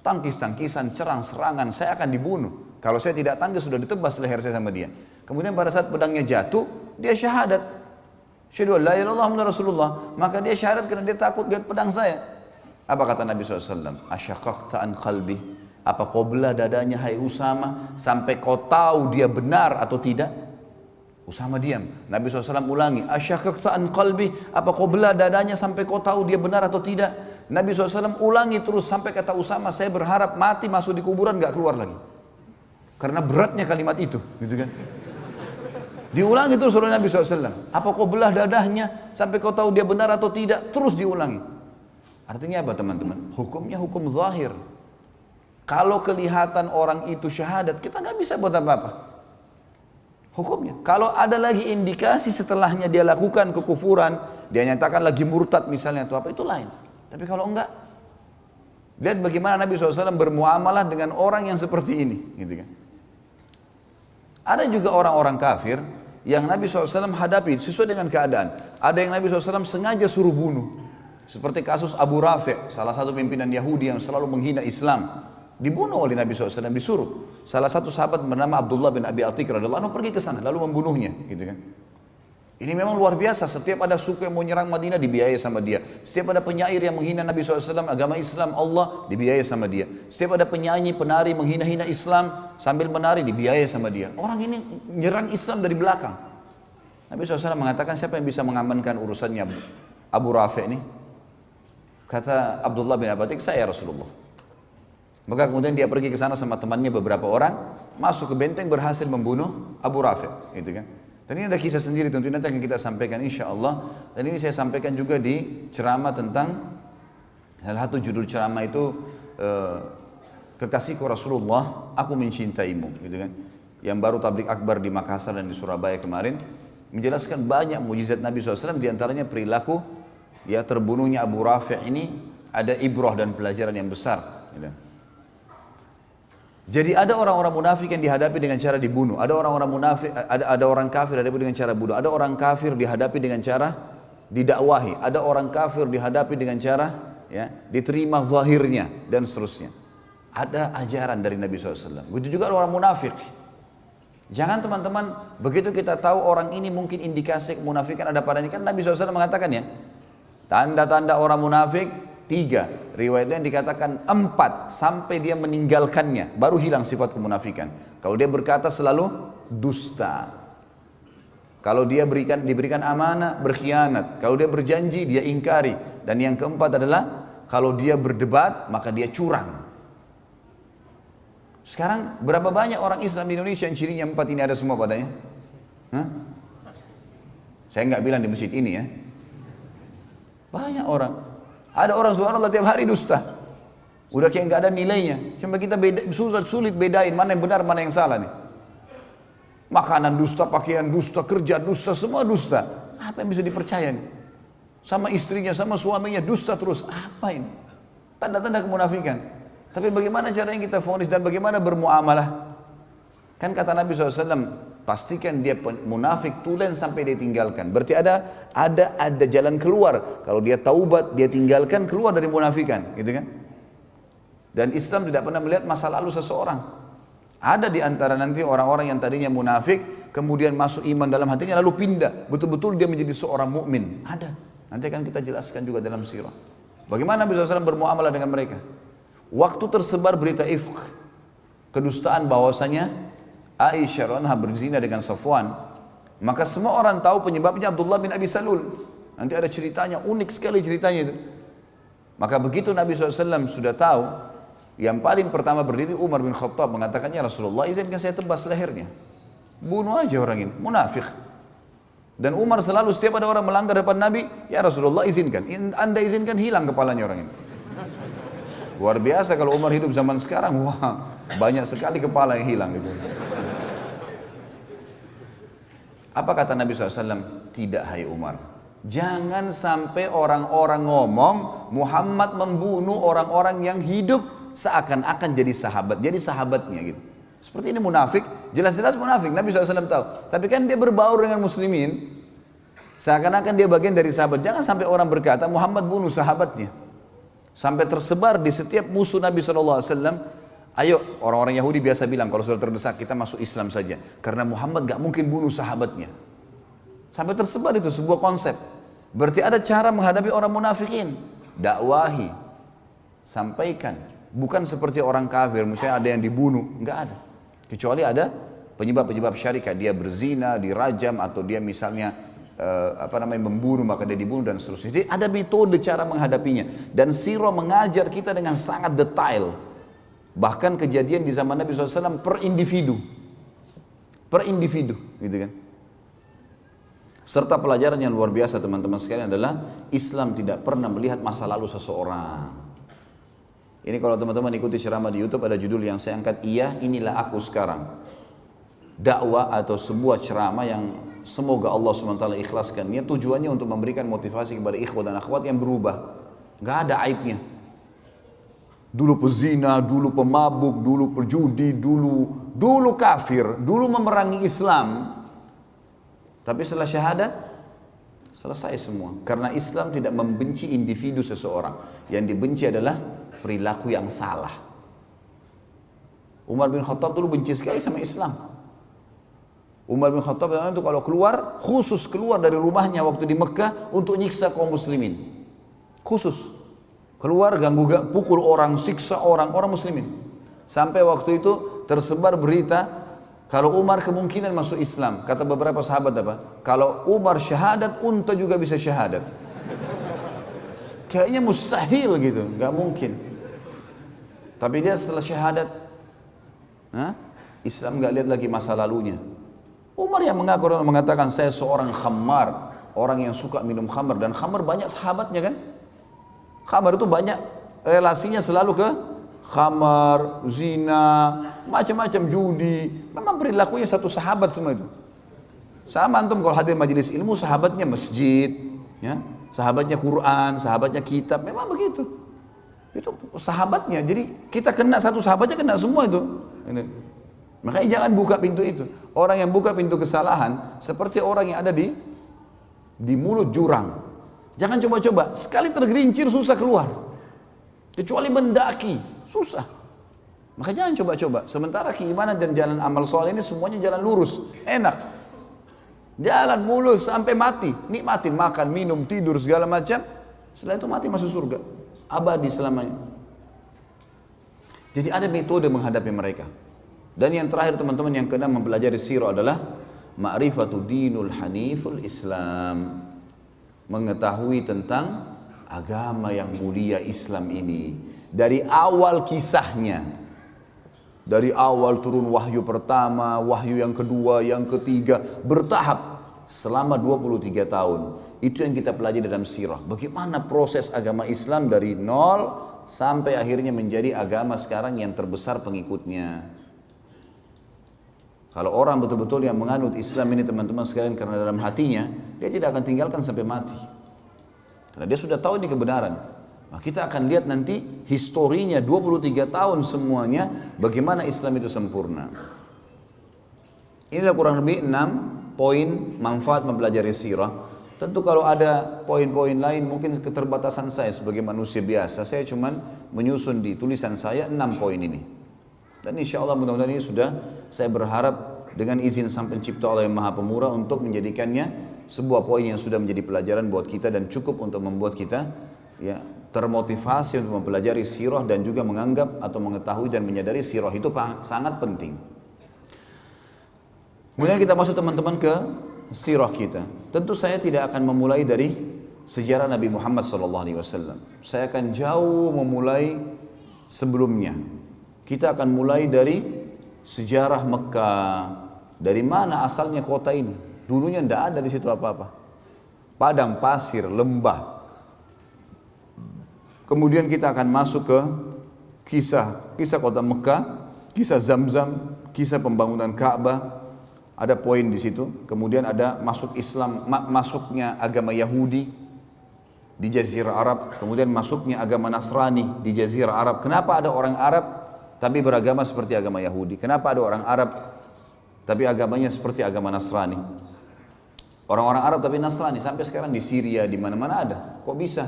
Tangkis-tangkisan, serang-serangan, saya akan dibunuh. Kalau saya tidak tangkis, sudah ditebas leher saya sama dia. Kemudian pada saat pedangnya jatuh, dia syahadat. Asyhadu an la ilaha illallah Muhammadur Rasulullah. Maka dia syahadat karena dia takut lihat pedang saya. Apa kata Nabi SAW? Asyaqaqta an qalbi. Apa kau belah dadanya hai Usama sampai kau tahu dia benar atau tidak? Usama diam. Nabi SAW ulangi. Asyaqaqta an qalbi. Apa kau belah dadanya sampai kau tahu dia benar atau tidak? Nabi SAW ulangi terus sampai kata Usama, saya berharap mati masuk di kuburan gak keluar lagi. Karena beratnya kalimat itu, gitu kan? Diulangi terus oleh Nabi SAW. Apa kau belah dadahnya sampai kau tahu dia benar atau tidak? Terus diulangi. Artinya apa teman-teman? Hukumnya hukum zahir. Kalau kelihatan orang itu syahadat, kita nggak bisa buat apa-apa. Hukumnya. Kalau ada lagi indikasi setelahnya dia lakukan kekufuran, dia nyatakan lagi murtad misalnya atau apa, itu lain. Tapi kalau enggak, lihat bagaimana Nabi SAW bermuamalah dengan orang yang seperti ini, gitu kan? Ada juga orang-orang kafir yang Nabi SAW hadapi sesuai dengan keadaan. Ada yang Nabi SAW sengaja suruh bunuh. Seperti kasus Abu Rafi', salah satu pimpinan Yahudi yang selalu menghina Islam. dibunuh oleh Nabi SAW, disuruh. Salah satu sahabat bernama Abdullah bin Abi Atik radhiyallahu anhu pergi ke sana lalu membunuhnya, gitu kan. Ini memang luar biasa, setiap ada suku yang mau nyerang Madinah dibiayai sama dia. Setiap ada penyair yang menghina Nabi SAW, agama Islam, Allah, dibiayai sama dia. Setiap ada penyanyi, penari menghina-hina Islam sambil menari, dibiayai sama dia. Orang ini nyerang Islam dari belakang. Nabi SAW mengatakan, siapa yang bisa mengamankan urusannya Abu Rafi' ini? Kata Abdullah bin Abi Atik, saya Rasulullah. Maka kemudian dia pergi ke sana sama temannya beberapa orang, masuk ke benteng, berhasil membunuh Abu Rafi', gitu kan. Dan ini ada kisah sendiri, tentu nanti akan kita sampaikan insya Allah. Dan ini saya sampaikan juga di ceramah tentang, salah satu judul ceramah itu Kekasihku Rasulullah, Aku Mencintaimu, gitu kan. Yang baru tablik akbar di Makassar dan di Surabaya kemarin, menjelaskan banyak mujizat Nabi SAW, diantaranya perilaku ya terbunuhnya Abu Rafi' ini ada ibrah dan pelajaran yang besar, gitu. Jadi ada orang-orang munafik yang dihadapi dengan cara dibunuh, ada orang-orang munafik, ada orang kafir dihadapi dengan cara bunuh, ada orang kafir dihadapi dengan cara didakwahi, ada orang kafir dihadapi dengan cara ya diterima zahirnya dan seterusnya. Ada ajaran dari Nabi SAW. Begitu juga orang munafik. Jangan teman-teman, begitu kita tahu orang ini mungkin indikasi kemunafikan ada padanya, kan Nabi SAW mengatakan ya, tanda-tanda orang munafik 3, riwayatnya dikatakan 4 sampai dia meninggalkannya baru hilang sifat kemunafikan. Kalau dia berkata selalu dusta, kalau dia diberikan amanah berkhianat, kalau dia berjanji dia ingkari, dan yang keempat adalah kalau dia berdebat maka dia curang. Sekarang berapa banyak orang Islam di Indonesia yang cirinya 4 ini ada semua padanya? Hah? Saya nggak bilang di masjid ini ya, banyak orang. Ada orang subhanallah tiap hari dusta. Udah kayak nggak ada nilainya. Cuma kita sulit bedain mana yang benar, mana yang salah nih. Makanan dusta, pakaian dusta, kerja dusta, semua dusta. Apa yang bisa dipercaya nih? Sama istrinya, sama suaminya dusta terus. Apa ini? Tanda-tanda kemunafikan. Tapi bagaimana caranya kita vonis dan bagaimana bermuamalah? Kan kata Nabi SAW, pastikan dia munafik tulen sampai dia tinggalkan. Berarti ada jalan keluar. Kalau dia taubat, dia tinggalkan, keluar dari munafikan, gitu kan? Dan Islam tidak pernah melihat masa lalu seseorang. Ada di antara nanti orang-orang yang tadinya munafik, kemudian masuk iman dalam hatinya lalu pindah, betul-betul dia menjadi seorang mukmin. Ada. Nanti akan kita jelaskan juga dalam sirah. Bagaimana Nabi SAW bermuamalah dengan mereka? Waktu tersebar berita ifk, kedustaan bahwasanya Aisyah radhiyallahu anha berzina dengan Safwan, maka semua orang tahu penyebabnya Abdullah bin Abi Salul. Nanti ada ceritanya, unik sekali ceritanya itu. Maka begitu Nabi SAW sudah tahu, yang paling pertama berdiri Umar bin Khattab mengatakannya, Rasulullah izinkan saya tebas lehernya. Bunuh aja orang ini, munafik. Dan Umar selalu setiap ada orang melanggar depan Nabi, ya Rasulullah izinkan. Anda izinkan hilang kepalanya orang ini. Luar biasa kalau Umar hidup zaman sekarang, wah banyak sekali kepala yang hilang gitu. Apa kata Nabi SAW? Tidak, hai Umar, jangan sampai orang-orang ngomong Muhammad membunuh orang-orang yang hidup seakan-akan jadi sahabatnya gitu. Seperti ini munafik, jelas-jelas munafik, Nabi SAW tahu. Tapi kan dia berbaur dengan muslimin, seakan-akan dia bagian dari sahabat. Jangan sampai orang berkata Muhammad bunuh sahabatnya. Sampai tersebar di setiap musuh Nabi SAW. Ayo, orang-orang Yahudi biasa bilang kalau sudah terdesak kita masuk Islam saja, karena Muhammad gak mungkin bunuh sahabatnya. Sampai tersebar itu sebuah konsep. Berarti ada cara menghadapi orang munafikin. Dakwahi, sampaikan. Bukan seperti orang kafir, misalnya ada yang dibunuh, nggak ada. Kecuali ada penyebab-penyebab syarikat, dia berzina, dirajam, atau dia misalnya membunuh maka dia dibunuh dan seterusnya. Jadi ada metode cara menghadapinya. Dan sirah mengajar kita dengan sangat detail. Bahkan kejadian di zaman Nabi SAW per individu, gitu kan. Serta pelajaran yang luar biasa teman-teman sekalian adalah Islam tidak pernah melihat masa lalu seseorang. Ini kalau teman-teman ikuti ceramah di YouTube ada judul yang saya angkat, iya inilah aku sekarang. Dakwah atau sebuah ceramah yang semoga Allah SWT ikhlaskannya, tujuannya untuk memberikan motivasi kepada ikhwah dan akhwat yang berubah. Gak ada aibnya. Dulu pezina, dulu pemabuk, dulu perjudi, dulu kafir, dulu memerangi Islam. Tapi setelah syahadat, selesai semua. Karena Islam tidak membenci individu seseorang. Yang dibenci adalah perilaku yang salah. Umar bin Khattab dulu benci sekali sama Islam. Umar bin Khattab itu kalau keluar, khusus keluar dari rumahnya waktu di Mekah untuk nyiksa kaum muslimin. Khusus. Keluar ganggu, pukul orang, siksa orang muslimin. Sampai waktu itu tersebar berita kalau Umar kemungkinan masuk Islam. Kata beberapa sahabat apa? Kalau Umar syahadat, unta juga bisa syahadat. Kayaknya mustahil gitu, nggak mungkin. Tapi dia setelah syahadat, Islam nggak lihat lagi masa lalunya. Umar yang mengaku dan mengatakan saya seorang khamar, orang yang suka minum khamar, dan khamar banyak sahabatnya kan. Khamar itu banyak relasinya selalu ke khamar, zina, macam-macam judi. Memang perilakunya satu sahabat semua itu. Sama antum kalau hadir majelis ilmu, sahabatnya masjid, ya, sahabatnya Quran, sahabatnya kitab, memang begitu. Itu sahabatnya. Jadi kita kena satu sahabatnya, kena semua itu. Makanya jangan buka pintu itu. Orang yang buka pintu kesalahan seperti orang yang ada di mulut jurang. Jangan coba-coba. Sekali tergelincir susah keluar. Kecuali mendaki, susah. Maka jangan coba-coba. Sementara keimanan dan jalan amal soleh ini semuanya jalan lurus, enak. Jalan mulus sampai mati, nikmatin makan, minum, tidur segala macam. Setelah itu mati masuk surga, abadi selamanya. Jadi ada metode menghadapi mereka. Dan yang terakhir teman-teman yang kena mempelajari sirah adalah ma'rifatu dinul haniful Islam. Mengetahui tentang agama yang mulia Islam ini. Dari awal kisahnya. Dari awal turun wahyu pertama, wahyu yang kedua, yang ketiga, bertahap selama 23 tahun. Itu yang kita pelajari dalam sirah. Bagaimana proses agama Islam dari nol sampai akhirnya menjadi agama sekarang yang terbesar pengikutnya. Kalau orang betul-betul yang menganut Islam ini teman-teman sekalian karena dalam hatinya, dia tidak akan tinggalkan sampai mati. Karena dia sudah tahu ini kebenaran. Nah, kita akan lihat nanti historinya 23 tahun semuanya bagaimana Islam itu sempurna. Inilah kurang lebih 6 poin manfaat mempelajari sirah. Tentu kalau ada poin-poin lain mungkin keterbatasan saya sebagai manusia biasa. Saya cuma menyusun di tulisan saya 6 poin ini. Dan insya Allah mudah-mudahan ini sudah saya berharap dengan izin Sang Pencipta Allah yang Maha Pemurah untuk menjadikannya sebuah poin yang sudah menjadi pelajaran buat kita dan cukup untuk membuat kita ya termotivasi untuk mempelajari sirah dan juga menganggap atau mengetahui dan menyadari sirah itu sangat penting. Kemudian kita masuk teman-teman ke sirah kita. Tentu saya tidak akan memulai dari sejarah Nabi Muhammad SAW. Saya akan jauh memulai sebelumnya. Kita akan mulai dari sejarah Mekah. Dari mana asalnya kota ini? Dulunya tidak ada di situ apa-apa. Padang pasir, lembah. Kemudian kita akan masuk ke kisah kota Mekah, kisah Zamzam, kisah pembangunan Ka'bah. Ada poin di situ. Kemudian ada masuk Islam, masuknya agama Yahudi di Jazirah Arab. Kemudian masuknya agama Nasrani di Jazirah Arab. Kenapa ada orang Arab tapi beragama seperti agama Yahudi? Kenapa ada orang Arab tapi agamanya seperti agama Nasrani? Orang-orang Arab tapi Nasrani sampai sekarang di Syria, di mana-mana ada. Kok bisa?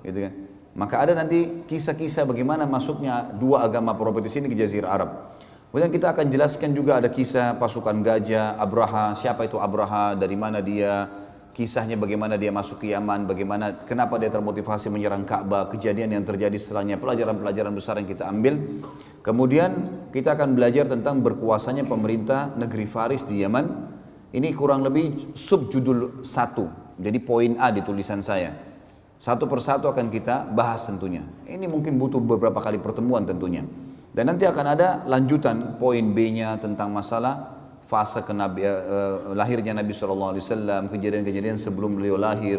Gitu kan? Maka ada nanti kisah-kisah bagaimana masuknya dua agama properti ini ke Jazirah Arab. Kemudian kita akan jelaskan juga ada kisah pasukan gajah, Abraha, siapa itu Abraha, dari mana dia, kisahnya bagaimana dia masuk ke Yaman, bagaimana, kenapa dia termotivasi menyerang Ka'bah, kejadian yang terjadi setelahnya, pelajaran-pelajaran besar yang kita ambil. Kemudian kita akan belajar tentang berkuasanya pemerintah negeri Faris di Yaman. Ini kurang lebih subjudul 1, jadi poin A di tulisan saya. Satu persatu akan kita bahas tentunya. Ini mungkin butuh beberapa kali pertemuan tentunya. Dan nanti akan ada lanjutan poin B-nya tentang masalah fase lahirnya Nabi SAW, kejadian-kejadian sebelum beliau lahir,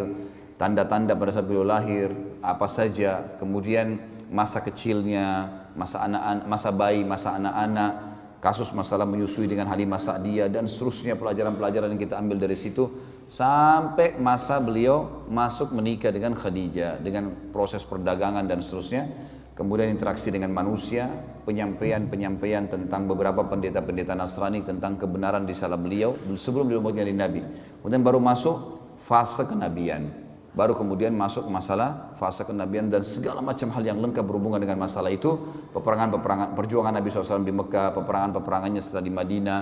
tanda-tanda pada saat beliau lahir, apa saja, kemudian masa kecilnya, masa bayi, masa anak-anak, kasus masalah menyusui dengan Halimah Sa'diyah dan seterusnya, pelajaran-pelajaran yang kita ambil dari situ sampai masa beliau masuk menikah dengan Khadijah, dengan proses perdagangan dan seterusnya. Kemudian interaksi dengan manusia, penyampaian tentang beberapa pendeta-pendeta Nasrani tentang kebenaran risalah beliau sebelum beliau menjadi nabi. Kemudian baru masuk fase kenabian. baru kemudian masuk masalah fase kenabian dan segala macam hal yang lengkap berhubungan dengan masalah itu, peperangan-peperangan perjuangan Nabi SAW di Mekah, peperangan-peperangannya setelah di Madinah,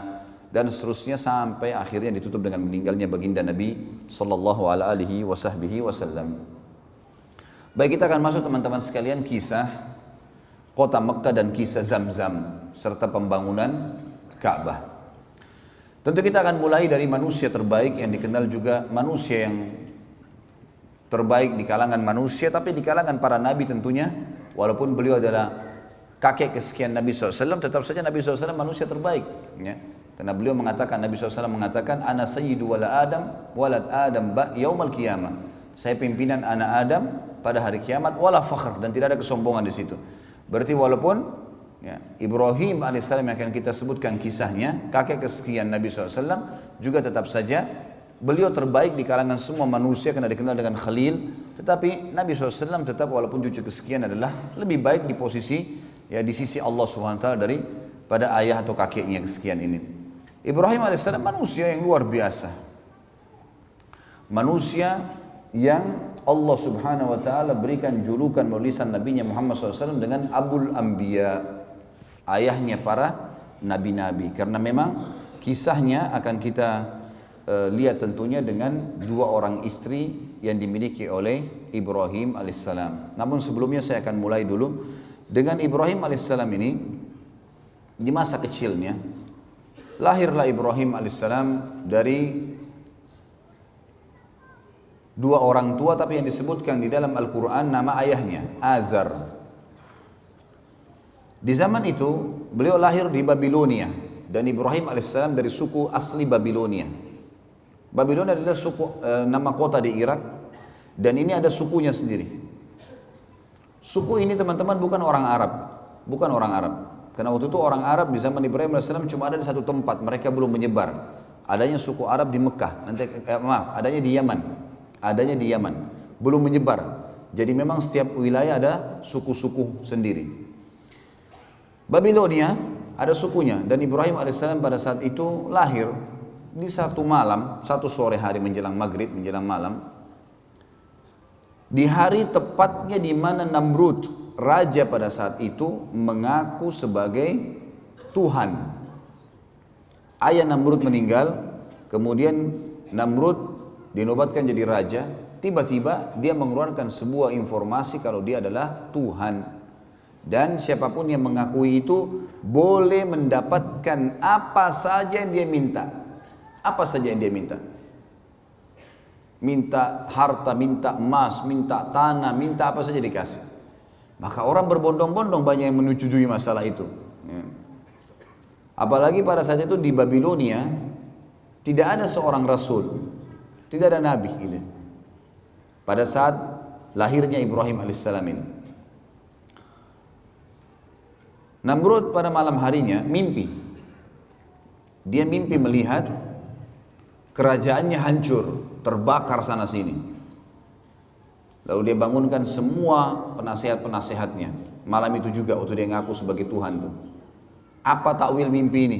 dan seterusnya sampai akhirnya ditutup dengan meninggalnya baginda Nabi sallallahu alaihi wasallam. Baik, kita akan masuk teman-teman sekalian kisah kota Mekah dan kisah Zamzam serta pembangunan Ka'bah. Tentu kita akan mulai dari manusia terbaik yang dikenal juga manusia yang terbaik di kalangan manusia, tapi di kalangan para nabi tentunya, walaupun beliau adalah kakek kesekian Nabi SAW, tetap saja Nabi SAW manusia terbaik, ya. Karena beliau mengatakan, Nabi SAW mengatakan, ana sayyidu walad Adam yaumal qiyamah. Saya pimpinan anak Adam pada hari kiamat, wala fakhr, dan tidak ada kesombongan di situ. Berarti walaupun ya, Ibrahim alaihissalam yang akan kita sebutkan kisahnya, kakek kesekian Nabi SAW, juga tetap saja beliau terbaik di kalangan semua manusia karena dikenal dengan Khalil. Tetapi Nabi SAW tetap walaupun cucu kesekian adalah lebih baik di posisi ya di sisi Allah SWT daripada ayah atau kakeknya kesekian ini. Ibrahim alaihissalam manusia yang luar biasa, manusia yang Allah Subhanahu wa taala berikan julukan melalui lisan Nabi Muhammad SAW dengan Abul Anbiya, ayahnya para nabi-nabi, karena memang kisahnya akan kita lihat tentunya dengan dua orang istri yang dimiliki oleh Ibrahim alaihissalam. Namun sebelumnya saya akan mulai dulu dengan Ibrahim alaihissalam ini. Di masa kecilnya lahirlah Ibrahim alaihissalam dari dua orang tua, tapi yang disebutkan di dalam Al-Quran nama ayahnya Azar. Di zaman itu beliau lahir di Babilonia, dan Ibrahim alaihissalam dari suku asli Babilonia. Babilonia adalah suku nama kota di Irak, dan ini ada sukunya sendiri. Suku ini teman-teman bukan orang Arab, bukan orang Arab. Karena waktu itu orang Arab di zaman Ibrahim AS cuma ada di satu tempat, mereka belum menyebar. Adanya suku Arab di Mekah, adanya di Yaman. Adanya di Yaman, belum menyebar. Jadi memang setiap wilayah ada suku-suku sendiri. Babilonia ada sukunya, dan Ibrahim alaihissalam pada saat itu lahir di satu malam, satu sore hari menjelang maghrib, menjelang malam. Di hari tepatnya di mana Namrud, raja pada saat itu, mengaku sebagai Tuhan. Ayah Namrud meninggal, kemudian Namrud dinobatkan jadi raja. Tiba-tiba dia mengeluarkan sebuah informasi kalau dia adalah Tuhan, dan siapapun yang mengakui itu boleh mendapatkan apa saja yang dia minta. Apa saja yang dia minta. Minta harta, minta emas, minta tanah, minta apa saja dikasih. Maka orang berbondong-bondong banyak yang menyetujui masalah itu. Apalagi pada saat itu di Babilonia tidak ada seorang rasul, tidak ada nabi gitu. Pada saat lahirnya Ibrahim alaihissalam ini, Namrud pada malam harinya mimpi. Dia mimpi melihat kerajaannya hancur, terbakar sana sini. Lalu dia bangunkan semua penasehat-penasehatnya. Malam itu juga waktu dia ngaku sebagai Tuhan tuh. Apa takwil mimpi ini?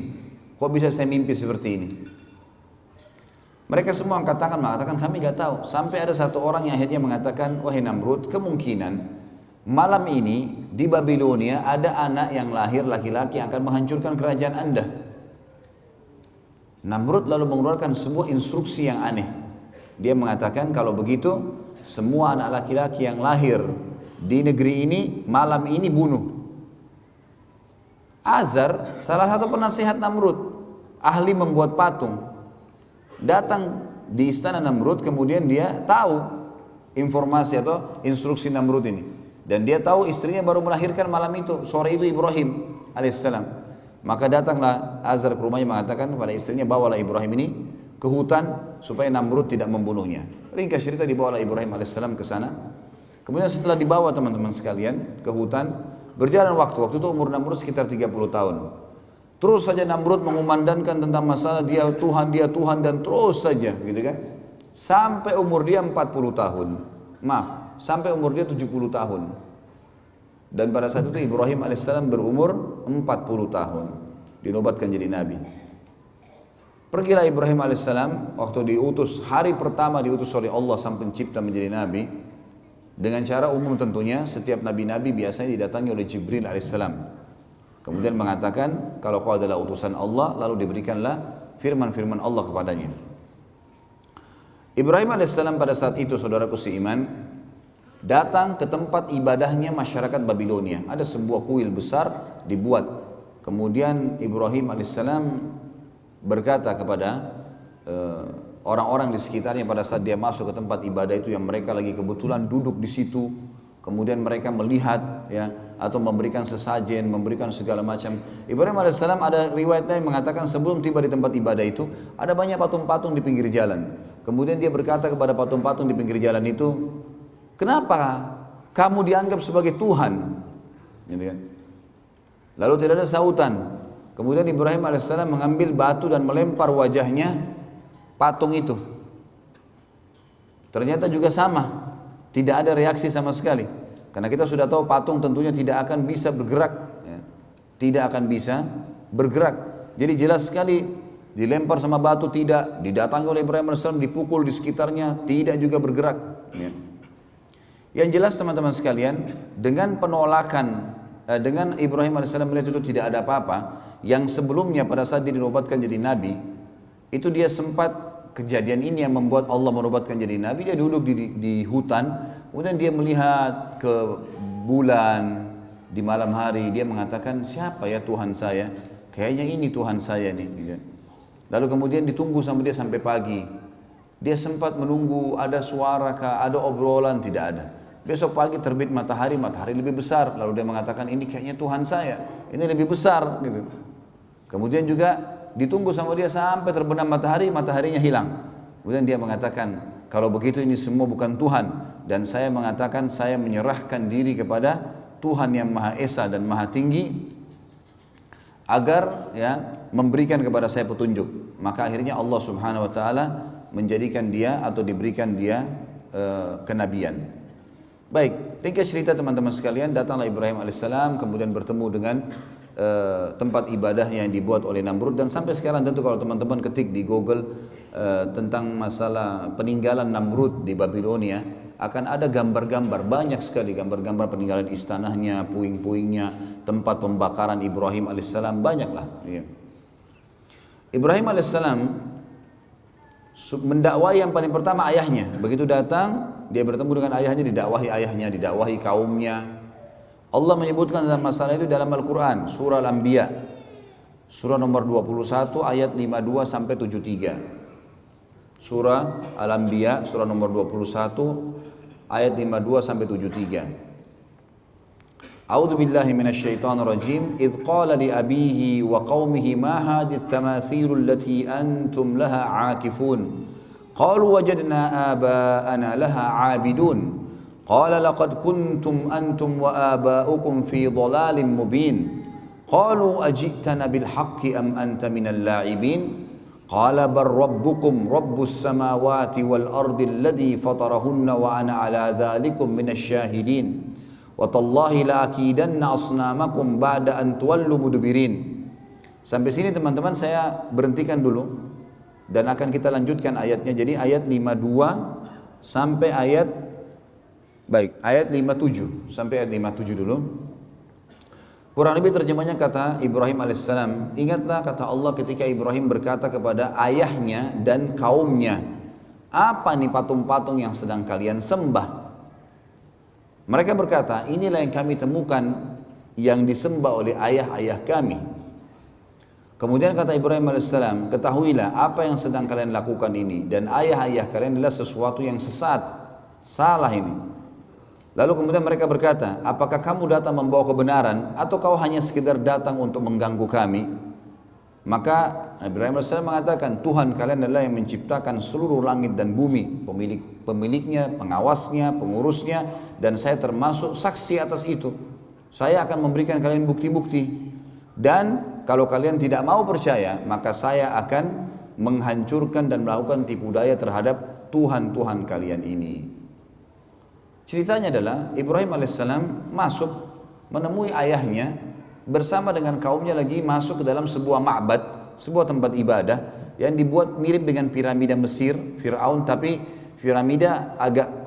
Kok bisa saya mimpi seperti ini? Mereka semua angkat tangan mengatakan kami gak tahu. Sampai ada satu orang yang akhirnya mengatakan, wahai Namrud, kemungkinan malam ini di Babilonia ada anak yang lahir laki-laki yang akan menghancurkan kerajaan Anda. Namrud lalu mengeluarkan sebuah instruksi yang aneh. Dia mengatakan kalau begitu semua anak laki-laki yang lahir di negeri ini malam ini bunuh. Azar, salah satu penasihat Namrud, ahli membuat patung, datang di istana Namrud, kemudian dia tahu informasi atau instruksi Namrud ini, dan dia tahu istrinya baru melahirkan malam itu, sore itu Ibrahim alaihissalam. Maka datanglah Azar ke rumahnya mengatakan kepada istrinya, bawalah Ibrahim ini ke hutan supaya Namrud tidak membunuhnya. Ringkas cerita, dibawalah Ibrahim alaihissalam ke sana. Kemudian setelah dibawa teman-teman sekalian ke hutan, berjalan waktu itu umur Namrud sekitar 30 tahun. Terus saja Namrud mengumandangkan tentang masalah dia Tuhan dan terus saja gitu kan. Sampai umur dia 40 tahun. Sampai umur dia 70 tahun. Dan pada saat itu Ibrahim alaihissalam berumur 40 tahun. Dinobatkan jadi nabi. Pergilah Ibrahim alaihissalam waktu diutus, hari pertama diutus oleh Allah sang pencipta menjadi nabi. Dengan cara umum tentunya, setiap nabi-nabi biasanya didatangi oleh Jibril alaihissalam. Kemudian mengatakan, kalau kau adalah utusan Allah, lalu diberikanlah firman-firman Allah kepadanya. Ibrahim alaihissalam pada saat itu, saudaraku seiman, datang ke tempat ibadahnya masyarakat Babilonia. Ada sebuah kuil besar dibuat. Kemudian Ibrahim alaihissalam berkata kepada orang-orang di sekitarnya pada saat dia masuk ke tempat ibadah itu, yang mereka lagi kebetulan duduk di situ, kemudian mereka melihat ya, atau memberikan sesajen, memberikan segala macam. Ibrahim alaihissalam ada riwayatnya yang mengatakan sebelum tiba di tempat ibadah itu ada banyak patung-patung di pinggir jalan. Kemudian dia berkata kepada patung-patung di pinggir jalan itu, kenapa kamu dianggap sebagai Tuhan? Gitu kan? Lalu tidak ada sautan. Kemudian Ibrahim alaihissalam mengambil batu dan melempar wajahnya patung itu. Ternyata juga sama, tidak ada reaksi sama sekali. Karena kita sudah tahu patung tentunya tidak akan bisa bergerak, ya. Tidak akan bisa bergerak. Jadi jelas sekali dilempar sama batu tidak, didatangi oleh Ibrahim alaihissalam, dipukul di sekitarnya, tidak juga bergerak. Ya. Yang jelas teman-teman sekalian, dengan penolakan, dengan Ibrahim alaihissalam melihat itu tidak ada apa-apa. Yang sebelumnya pada saat dia dinobatkan jadi nabi, itu dia sempat, kejadian ini yang membuat Allah menobatkan jadi nabi. Dia duduk di hutan, kemudian dia melihat ke bulan di malam hari. Dia mengatakan, siapa ya Tuhan saya? Kayaknya ini Tuhan saya nih. Lalu kemudian ditunggu sama dia sampai pagi. Dia sempat menunggu ada suara kah, ada obrolan, tidak ada. Besok pagi terbit matahari, matahari lebih besar. Lalu dia mengatakan, ini kayaknya Tuhan saya, ini lebih besar gitu. Kemudian juga ditunggu sama dia sampai terbenam matahari, mataharinya hilang. Kemudian dia mengatakan, kalau begitu ini semua bukan Tuhan, dan saya mengatakan saya menyerahkan diri kepada Tuhan yang Maha Esa dan Maha Tinggi agar ya memberikan kepada saya petunjuk. Maka akhirnya Allah Subhanahu wa taala menjadikan dia atau diberikan dia kenabian. Baik, ringkas cerita teman-teman sekalian, datanglah Ibrahim alaihissalam kemudian bertemu dengan tempat ibadahnya yang dibuat oleh Namrud. Dan sampai sekarang tentu kalau teman-teman ketik di Google tentang masalah peninggalan Namrud di Babilonia, akan ada gambar-gambar, banyak sekali gambar-gambar peninggalan istananya, puing-puingnya, tempat pembakaran Ibrahim alaihissalam, banyaklah. Ya. Ibrahim alaihissalam mendakwai yang paling pertama ayahnya. Begitu datang, dia bertemu dengan ayahnya, didakwahi ayahnya, didakwahi kaumnya. Allah menyebutkan dalam masalah itu dalam Al-Quran, surah Al-Anbiya, surah nomor 21 ayat 52 sampai 73. Surah Al-Anbiya, surah nomor 21 ayat 52 sampai 73. A'udzu billahi minasyaitonir rajim. Idz qala li abihi wa qaumihi ma hadhihi at-tamathil allati antum laha 'akifun. Qalu wajadna aba'ana laha 'abidun. Qala laqad kuntum antum wa aba'ukum fi dhalalin mubin. Qalu aji'tana bil haqqi am anta minal la'ibin. Qala bal rabbukum rabbus samawati wal ardi alladhi fatarahunna wa ana ala dhalikum minasy syahidin. Wa tallahi la akidanna asnamakum ba'da an tuwallu mudbirin. Sampai sini teman-teman saya berhentikan dulu dan akan kita lanjutkan ayatnya. Jadi ayat 52 sampai ayat 57 sampai ayat 57 dulu. Kurang lebih terjemahnya kata Ibrahim alaihissalam, ingatlah kata Allah ketika Ibrahim berkata kepada ayahnya dan kaumnya, apa nih patung-patung yang sedang kalian sembah? Mereka berkata, inilah yang kami temukan yang disembah oleh ayah-ayah kami. Kemudian kata Ibrahim alaihissalam, ketahuilah apa yang sedang kalian lakukan ini dan ayah-ayah kalian adalah sesuatu yang sesat, salah ini. Lalu kemudian mereka berkata, apakah kamu datang membawa kebenaran atau kau hanya sekedar datang untuk mengganggu kami? Maka Ibrahim AS mengatakan, Tuhan kalian adalah yang menciptakan seluruh langit dan bumi, pemiliknya, pengawasnya, pengurusnya, dan saya termasuk saksi atas itu. Saya akan memberikan kalian bukti-bukti, dan kalau kalian tidak mau percaya, maka saya akan menghancurkan dan melakukan tipu daya terhadap Tuhan-Tuhan kalian ini. Ceritanya adalah Ibrahim alaihissalam masuk menemui ayahnya bersama dengan kaumnya lagi masuk ke dalam sebuah ma'bad, sebuah tempat ibadah yang dibuat mirip dengan piramida Mesir, Fir'aun, tapi piramida agak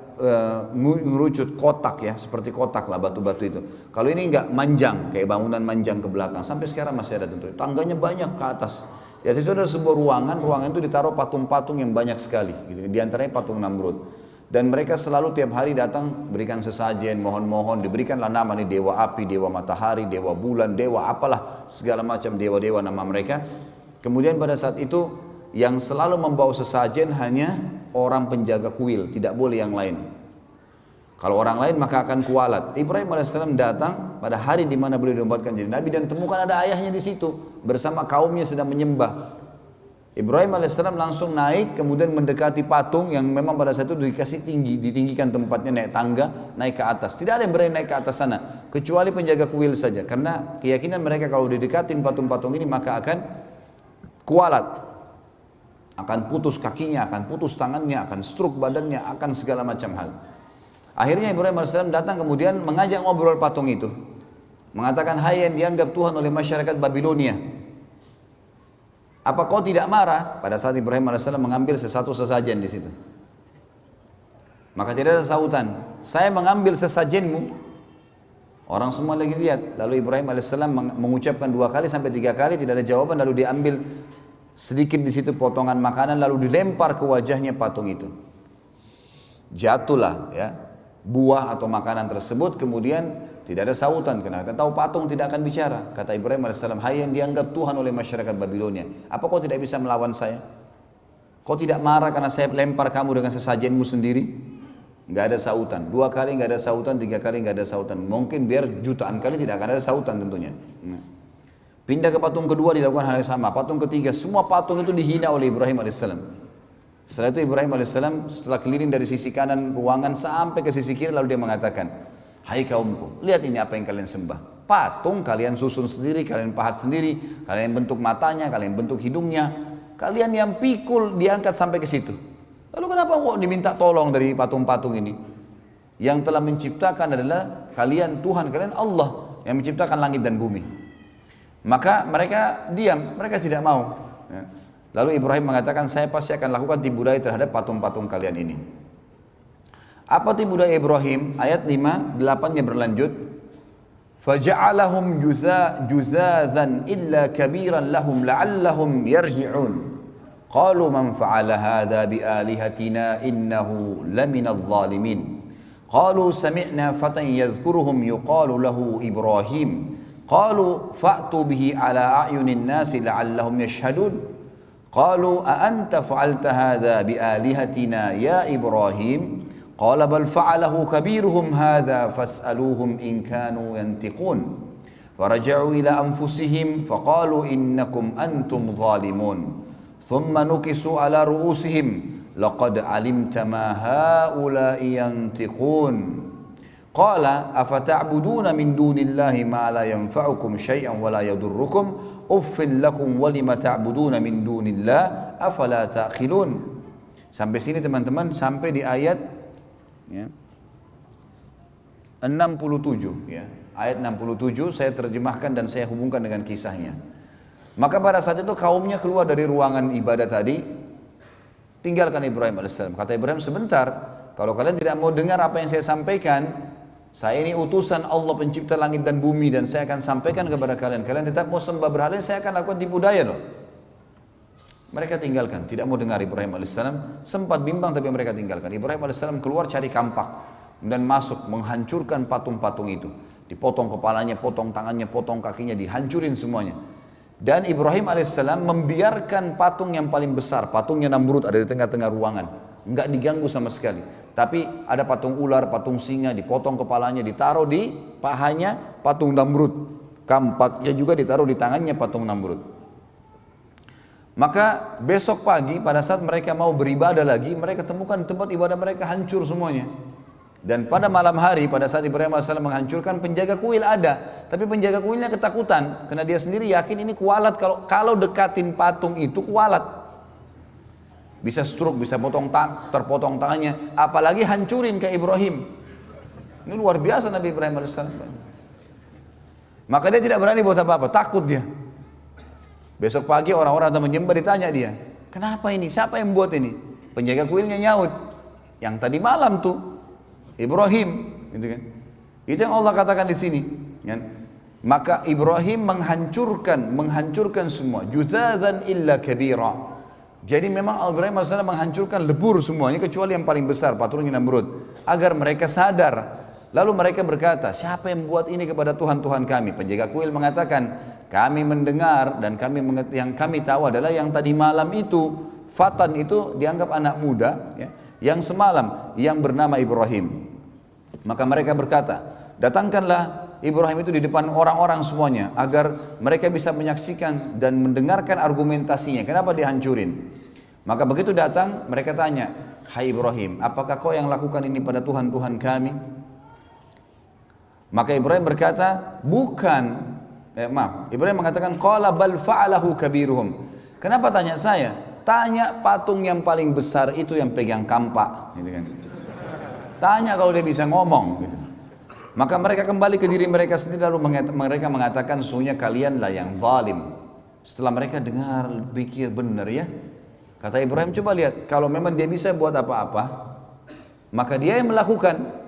mengerucut kotak ya, seperti kotak lah batu-batu itu. Kalau ini enggak manjang, kayak bangunan manjang ke belakang, sampai sekarang masih ada tentu. Tangganya banyak ke atas. Ya itu ada sebuah ruangan itu ditaruh patung-patung yang banyak sekali, gitu. Di antaranya patung Namrud. Dan mereka selalu tiap hari datang berikan sesajen, mohon-mohon, diberikanlah nama nih dewa api, dewa matahari, dewa bulan, dewa apalah, segala macam dewa-dewa nama mereka. Kemudian pada saat itu yang selalu membawa sesajen hanya orang penjaga kuil, tidak boleh yang lain. Kalau orang lain maka akan kualat. Ibrahim alaihissalam datang pada hari di mana beliau dinobatkan jadi nabi dan temukan ada ayahnya di situ bersama kaumnya sedang menyembah. Ibrahim alaihissalam langsung naik, kemudian mendekati patung yang memang pada saat itu dikasih tinggi, ditinggikan tempatnya, naik tangga, naik ke atas. Tidak ada yang berani naik ke atas sana, kecuali penjaga kuil saja. Karena keyakinan mereka kalau didekatin patung-patung ini maka akan kualat, akan putus kakinya, akan putus tangannya, akan stroke badannya, akan segala macam hal. Akhirnya Ibrahim alaihissalam datang kemudian mengajak ngobrol patung itu, mengatakan, hai yang dianggap Tuhan oleh masyarakat Babilonia, apa kau tidak marah? Pada saat Ibrahim alaihissalam mengambil sesuatu sesajen di situ, maka tidak ada sautan. Saya mengambil sesajenmu. Orang semua lagi lihat. Lalu Ibrahim alaihissalam mengucapkan 2 kali sampai 3 kali, tidak ada jawaban. Lalu diambil sedikit di situ potongan makanan, lalu dilempar ke wajahnya patung itu. Jatuhlah ya buah atau makanan tersebut, kemudian tidak ada sautan, karena kita tahu patung tidak akan bicara. Kata Ibrahim alaihissalam, hai yang dianggap Tuhan oleh masyarakat Babilonia, apa kau tidak bisa melawan saya? Kau tidak marah karena saya lempar kamu dengan sesajenmu sendiri? Nggak ada sautan. 2 kali nggak ada sautan, 3 kali nggak ada sautan. Mungkin biar jutaan kali tidak akan ada sautan tentunya. Pindah ke patung kedua dilakukan hal yang sama. Patung ketiga, semua patung itu dihina oleh Ibrahim alaihissalam. Setelah itu Ibrahim alaihissalam setelah keliling dari sisi kanan ruangan sampai ke sisi kiri, lalu dia mengatakan, hai kaumku, lihat ini apa yang kalian sembah. Patung kalian susun sendiri, kalian pahat sendiri, kalian bentuk matanya, kalian bentuk hidungnya, kalian yang pikul diangkat sampai ke situ. Lalu kenapa kok diminta tolong dari patung-patung ini? Yang telah menciptakan adalah kalian, Tuhan kalian Allah yang menciptakan langit dan bumi. Maka mereka diam, mereka tidak mau. Lalu Ibrahim mengatakan, saya pasti akan lakukan tipu daya terhadap patung-patung kalian ini. Apa tipu daya Ibrahim? Ayat 5, 8-nya berlanjut. Faja'alahum juzadzan illa kabiran lahum la'allahum yarji'un. Qalu man fa'ala hadha bi'alihatina innahu laminadh zalimin. Qalu sami'na fatan yadhkuruhum yuqalu lahu Ibrahim. Qalu fa'tu bihi ala a'yunin nasi la'allahum yashhadun. Qalu a anta fa'alta hadha bi'alihatina ya Ibrahim? Qala bal fa'alahu kabiruhum hadha fas'aluhum in kanu yantiqun. Faraja'u ila anfusihim faqalu innakum antum zalimun. Thumma nukisu ala ru'usihim laqad alimta ma haula'i yantiqun. Qala afata'buduna min dunillahi ma la yanfa'ukum syai'an wa la yadurrukum uffin lakum wa lima ta'buduna min dunillah afala ta'qilun. Sampai sini teman-teman, sampai di ayat ya, 67 ya. Ayat 67 saya terjemahkan dan saya hubungkan dengan kisahnya. Maka pada saat itu kaumnya keluar dari ruangan ibadah tadi, tinggalkan Ibrahim alaihissalam. Kata Ibrahim, sebentar, kalau kalian tidak mau dengar apa yang saya sampaikan, saya ini utusan Allah pencipta langit dan bumi dan saya akan sampaikan kepada kalian. Kalian tetap mau sembah berhala, saya akan lakukan tipu daya loh. Mereka tinggalkan, tidak mau dengar Ibrahim alaihissalam. Sempat bimbang tapi mereka tinggalkan. Ibrahim alaihissalam keluar cari kampak dan masuk menghancurkan patung-patung itu. Dipotong kepalanya, potong tangannya, potong kakinya, dihancurin semuanya. Dan Ibrahim alaihissalam membiarkan patung yang paling besar, patungnya Namrud ada di tengah-tengah ruangan, enggak diganggu sama sekali. Tapi ada patung ular, patung singa, dipotong kepalanya, ditaruh di pahanya patung Namrud. Kampaknya juga ditaruh di tangannya patung Namrud. Maka besok pagi pada saat mereka mau beribadah lagi, mereka temukan tempat ibadah mereka hancur semuanya. Dan pada malam hari pada saat Ibrahim AS menghancurkan, penjaga kuil ada, tapi penjaga kuilnya ketakutan karena dia sendiri yakin ini kualat, kalau dekatin patung itu kualat, bisa stroke, bisa terpotong tangannya, apalagi hancurin ke Ibrahim. Ini luar biasa Nabi Ibrahim AS. Maka dia tidak berani buat apa-apa, takut dia. Besok pagi orang-orang datang menyembah, ditanya dia, Kenapa ini? Siapa yang buat ini? Penjaga kuilnya nyaut, yang tadi malam tuh Ibrahim, gitu kan? Itu yang Allah katakan di sini, kan? Maka Ibrahim menghancurkan semua, juzadzan illa kabira. Jadi memang Ibrahim AS menghancurkan lebur semuanya kecuali yang paling besar, paturnya Namrud, agar mereka sadar. Lalu mereka berkata, siapa yang buat ini kepada Tuhan-Tuhan kami? Penjaga kuil mengatakan, kami mendengar dan yang kami tahu adalah yang tadi malam itu, Fatan itu dianggap anak muda, ya, yang semalam yang bernama Ibrahim. Maka mereka berkata, datangkanlah Ibrahim itu di depan orang-orang semuanya agar mereka bisa menyaksikan dan mendengarkan argumentasinya. Kenapa dihancurin? Maka begitu datang, mereka tanya, hai Ibrahim, apakah kau yang lakukan ini pada Tuhan-Tuhan kami? Maka Ibrahim berkata, bukan. Ibrahim mengatakan, qala bal fa'alahu kabiruhum. Kenapa tanya saya? Tanya patung yang paling besar itu yang pegang kampak, gitu kan. Tanya kalau dia bisa ngomong, gitu. Maka mereka kembali ke diri mereka sendiri, lalu mereka mengatakan, sesungguhnya kalianlah yang zalim. Setelah mereka dengar, pikir benar ya. Kata Ibrahim, coba lihat, kalau memang dia bisa buat apa-apa, maka dia yang melakukan.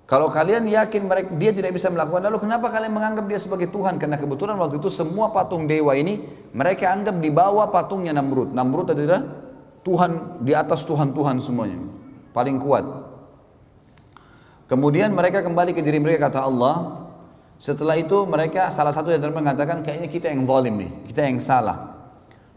Kalau kalian yakin dia tidak bisa melakukan, lalu kenapa kalian menganggap dia sebagai Tuhan? Karena kebetulan waktu itu semua patung dewa ini, mereka anggap di bawah patungnya Namrud. Namrud adalah Tuhan, di atas Tuhan-Tuhan semuanya, paling kuat. Kemudian mereka kembali ke diri mereka, kata Allah. Setelah itu mereka, salah satu yang mengatakan, kayaknya kita yang zalim nih, kita yang salah.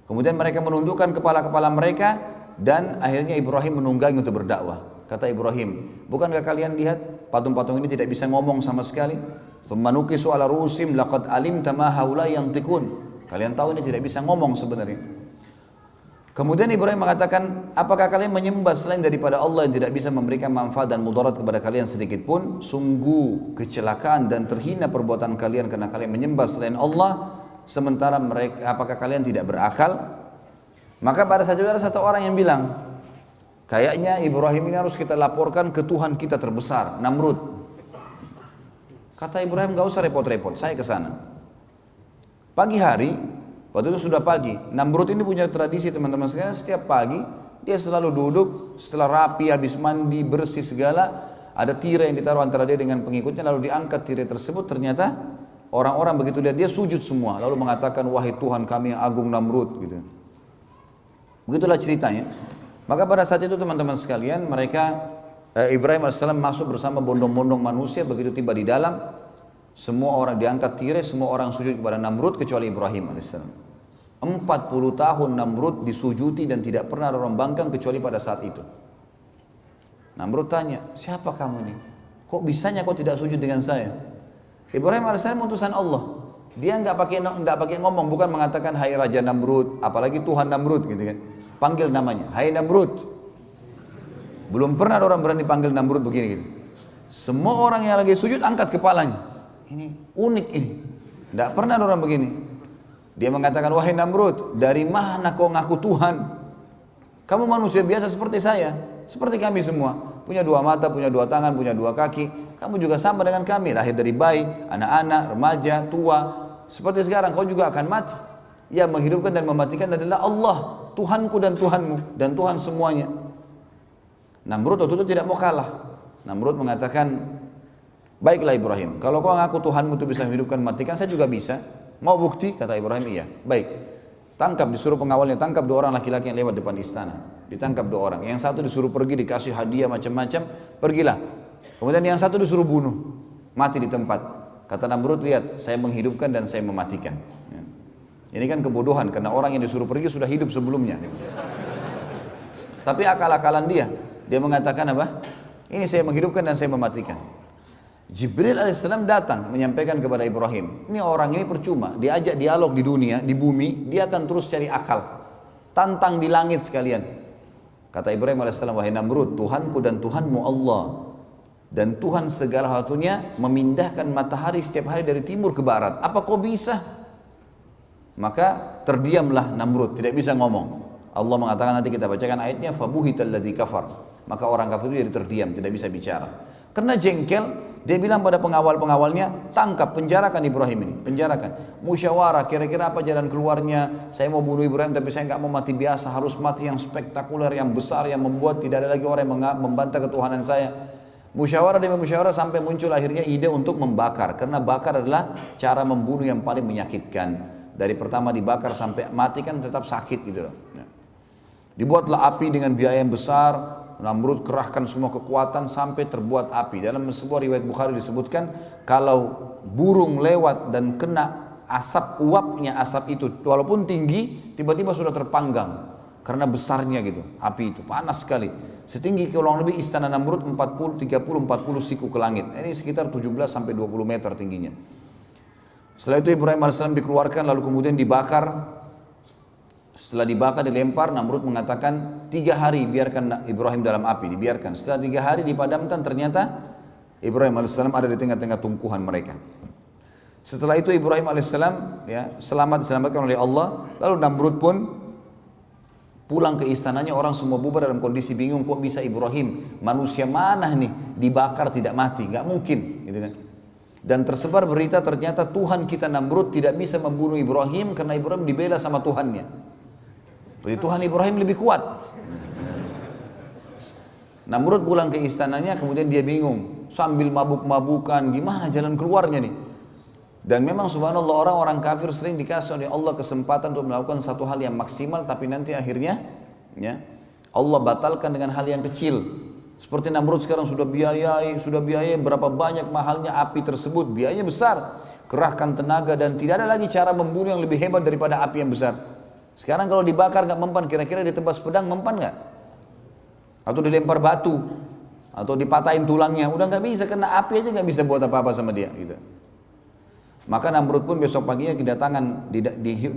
Kemudian mereka menundukkan kepala-kepala mereka dan akhirnya Ibrahim menunggangi untuk berdakwah. Kata Ibrahim, bukankah kalian lihat patung-patung ini tidak bisa ngomong sama sekali? Tsumma nuqisu ala ru'usihim laqad alimta ma haula'i yantiqun. Kalian tahu ini tidak bisa ngomong sebenarnya. Kemudian Ibrahim mengatakan, apakah kalian menyembah selain daripada Allah yang tidak bisa memberikan manfaat dan mudarat kepada kalian sedikit pun? Sungguh kecelakaan dan terhina perbuatan kalian karena kalian menyembah selain Allah. Sementara mereka, apakah kalian tidak berakal? Maka pada saat itu ada satu orang yang bilang, kayaknya Ibrahim ini harus kita laporkan ke Tuhan kita terbesar, Namrud. Kata Ibrahim, gak usah repot-repot, saya ke sana. Pagi hari, waktu itu sudah pagi. Namrud ini punya tradisi teman-teman sekalian, setiap pagi dia selalu duduk, setelah rapi, habis mandi, bersih segala, ada tirai yang ditaruh antara dia dengan pengikutnya, lalu diangkat tirai tersebut, ternyata orang-orang begitu lihat dia sujud semua, lalu mengatakan, wahai Tuhan kami yang agung Namrud, gitu. Begitulah ceritanya. Maka pada saat itu teman-teman sekalian, Ibrahim AS masuk bersama bondong-bondong manusia. Begitu tiba di dalam, semua orang diangkat tirai, semua orang sujud kepada Namrud kecuali Ibrahim AS. 40 tahun Namrud disujuti dan tidak pernah ada orang bangkang kecuali pada saat itu. Namrud tanya, siapa kamu ini? Kok bisanya kau tidak sujud dengan saya? Ibrahim AS utusan Allah. Dia nggak pakai ngomong, bukan mengatakan hai Raja Namrud, apalagi Tuhan Namrud, gitu kan. Panggil namanya, hai Namrud. Belum pernah ada orang berani panggil Namrud begini gitu. Semua orang yang lagi sujud angkat kepalanya. Ini unik ini. Tidak pernah ada orang begini. Dia mengatakan, wahai Namrud, dari mana kau ngaku Tuhan? Kamu manusia biasa seperti saya, seperti kami semua. Punya dua mata, punya dua tangan, punya dua kaki. Kamu juga sama dengan kami, lahir dari bayi, anak-anak, remaja, tua. Seperti sekarang kau juga akan mati. Yang menghidupkan dan mematikan adalah Allah, Tuhanku dan Tuhanmu, dan Tuhan semuanya. Namrud waktu itu tidak mau kalah. Namrud mengatakan, baiklah Ibrahim, kalau kau ngaku Tuhanmu itu bisa menghidupkan, mematikan, saya juga bisa. Mau bukti? Kata Ibrahim, iya. Baik. Tangkap, disuruh pengawalnya, tangkap 2 orang laki-laki yang lewat depan istana. Ditangkap 2 orang. Yang satu disuruh pergi, dikasih hadiah macam-macam, pergilah. Kemudian yang satu disuruh bunuh, mati di tempat. Kata Namrud, lihat, saya menghidupkan dan saya mematikan. Ini kan kebodohan, karena orang yang disuruh pergi sudah hidup sebelumnya. Tapi akal-akalan dia mengatakan apa? Ini saya menghidupkan dan saya mematikan. Jibril alaihissalam datang menyampaikan kepada Ibrahim, ini orang ini percuma, diajak dialog di dunia, di bumi, dia akan terus cari akal. Tantang di langit sekalian. Kata Ibrahim alaihissalam, wahai Namrud, Tuhanku dan Tuhanmu Allah. Dan Tuhan segala satunya memindahkan matahari setiap hari dari timur ke barat. Apa kau bisa? Maka terdiamlah Namrud, tidak bisa ngomong. Allah mengatakan, nanti kita bacakan ayatnya, fabuhital ladzi kafar. Maka orang kafir itu jadi terdiam, tidak bisa bicara. Karena jengkel, Dia bilang pada pengawal-pengawalnya, tangkap, penjarakan Ibrahim ini, penjarakan. Musyawarah, kira-kira apa jalan keluarnya? Saya mau bunuh Ibrahim tapi saya nggak mau mati biasa, harus mati yang spektakuler, yang besar, yang membuat tidak ada lagi orang yang membantah ketuhanan saya. Musyawarah demi musyawarah sampai muncul akhirnya ide untuk membakar, karena bakar adalah cara membunuh yang paling menyakitkan. Dari pertama dibakar sampai mati kan tetap sakit gitu loh. Dibuatlah api dengan biaya yang besar. Namrud kerahkan semua kekuatan sampai terbuat api. Dalam sebuah riwayat Bukhari disebutkan, kalau burung lewat dan kena asap, uapnya asap itu walaupun tinggi, tiba-tiba sudah terpanggang karena besarnya gitu. Api itu panas sekali, setinggi kurang lebih istana Namrud 30-40 siku ke langit. Ini sekitar 17-20 meter tingginya. Setelah itu Ibrahim AS dikeluarkan, lalu kemudian dibakar. Setelah dibakar, dilempar, Namrud mengatakan 3 hari biarkan Ibrahim dalam api, dibiarkan. Setelah 3 hari dipadamkan, ternyata Ibrahim AS ada di tengah-tengah tumpuhan mereka. Setelah itu Ibrahim AS diselamatkan oleh Allah. Lalu Namrud pun pulang ke istananya, orang semua bubar dalam kondisi bingung, kok bisa Ibrahim, manusia mana nih dibakar tidak mati, nggak mungkin gitu kan. Dan tersebar berita ternyata Tuhan kita Namrud tidak bisa membunuh Ibrahim karena Ibrahim dibela sama Tuhannya. Jadi Tuhan Ibrahim lebih kuat. Namrud pulang ke istananya, kemudian dia bingung, sambil mabuk-mabukan, gimana jalan keluarnya nih. Dan memang subhanallah, orang-orang kafir sering dikasih oleh Allah kesempatan untuk melakukan satu hal yang maksimal, tapi nanti akhirnya ya, Allah batalkan dengan hal yang kecil. Seperti Namrud sekarang sudah biayai berapa banyak mahalnya api tersebut, biayanya besar, kerahkan tenaga dan tidak ada lagi cara membunuh yang lebih hebat daripada api yang besar. Sekarang kalau dibakar nggak mempan, kira-kira ditebas pedang mempan nggak? Atau dilempar batu, atau dipatahin tulangnya, udah nggak bisa, karena api aja nggak bisa buat apa-apa sama dia. Gitu. Maka Namrud pun besok paginya kedatangan,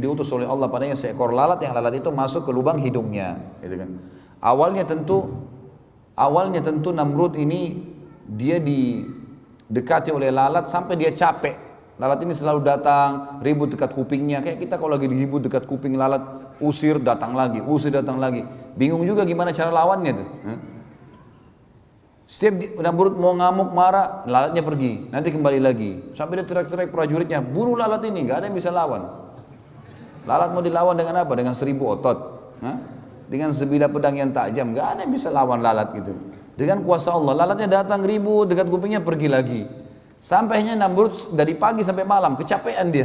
diutus oleh Allah padanya seekor lalat, yang lalat itu masuk ke lubang hidungnya. Gitu kan. Awalnya tentu Namrud ini dia didekati oleh lalat sampai dia capek. Lalat ini selalu datang, ribut dekat kupingnya. Kayak kita kalau lagi ribut dekat kuping lalat, usir datang lagi. Bingung juga gimana cara lawannya tuh. Setiap Namrud mau ngamuk, marah, lalatnya pergi. Nanti kembali lagi. Sampai dia teriak-teriak prajuritnya, bunuh lalat ini, gak ada yang bisa lawan. Lalat mau dilawan dengan apa? Dengan 1000 otot. Dengan sebilah pedang yang tajam, gak ada yang bisa lawan lalat gitu. Dengan kuasa Allah, lalatnya datang ribut dekat kupingnya, pergi lagi. Sampainya Namrud dari pagi sampai malam, kecapean dia.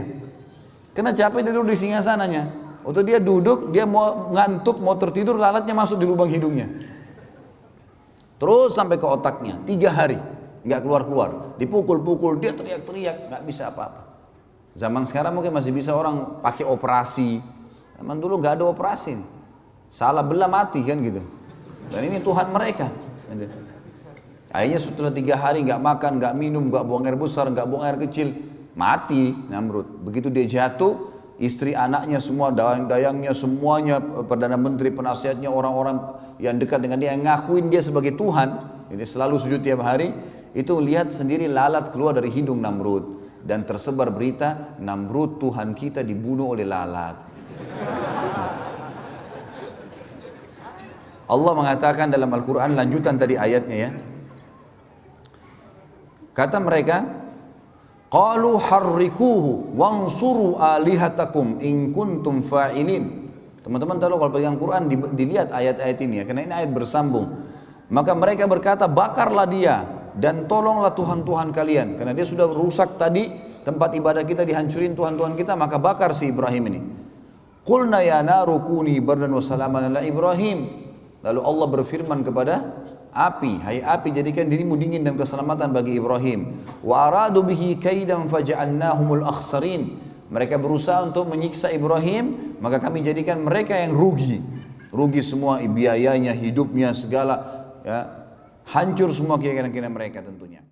Kena capek, dia duduk di singgasananya. Waktu dia duduk, dia mau ngantuk, mau tertidur, lalatnya masuk di lubang hidungnya. Terus sampai ke otaknya, 3 hari, nggak keluar-keluar. Dipukul-pukul, dia teriak-teriak, nggak bisa apa-apa. Zaman sekarang mungkin masih bisa orang pakai operasi. Zaman dulu nggak ada operasi. Salah belah mati kan gitu. Dan ini Tuhan mereka. Akhirnya setelah 3 hari nggak makan, nggak minum, nggak buang air besar, nggak buang air kecil, mati Namrud. Begitu dia jatuh, istri anaknya semua, dayang-dayangnya semuanya, perdana menteri, penasihatnya, orang-orang yang dekat dengan dia, yang ngakuin dia sebagai Tuhan, ini selalu sujud tiap hari, itu lihat sendiri lalat keluar dari hidung Namrud. Dan tersebar berita, Namrud Tuhan kita dibunuh oleh lalat. Allah mengatakan dalam Al-Quran, lanjutan tadi ayatnya ya. Kata mereka, qalu harrikuhu wansuru alihatakum in kuntum fa'ilin. Teman-teman tahu kalau pegang Quran dilihat ayat-ayat ini ya, karena ini ayat bersambung. Maka mereka berkata, bakarlah dia dan tolonglah Tuhan-Tuhan kalian, karena dia sudah rusak tadi tempat ibadah kita, dihancurin Tuhan-Tuhan kita, maka bakar si Ibrahim ini. Qulna ya naru kuni bardan wa salaman ala Ibrahim. Lalu Allah berfirman kepada api, hai api, jadikan dirimu dingin dan keselamatan bagi Ibrahim. Wa aradu bihi kaidan faja'alnahumul akhsarin. Mereka berusaha untuk menyiksa Ibrahim, maka kami jadikan mereka yang rugi semua, biayanya, hidupnya, segala ya, hancur semua keyakinan mereka tentunya.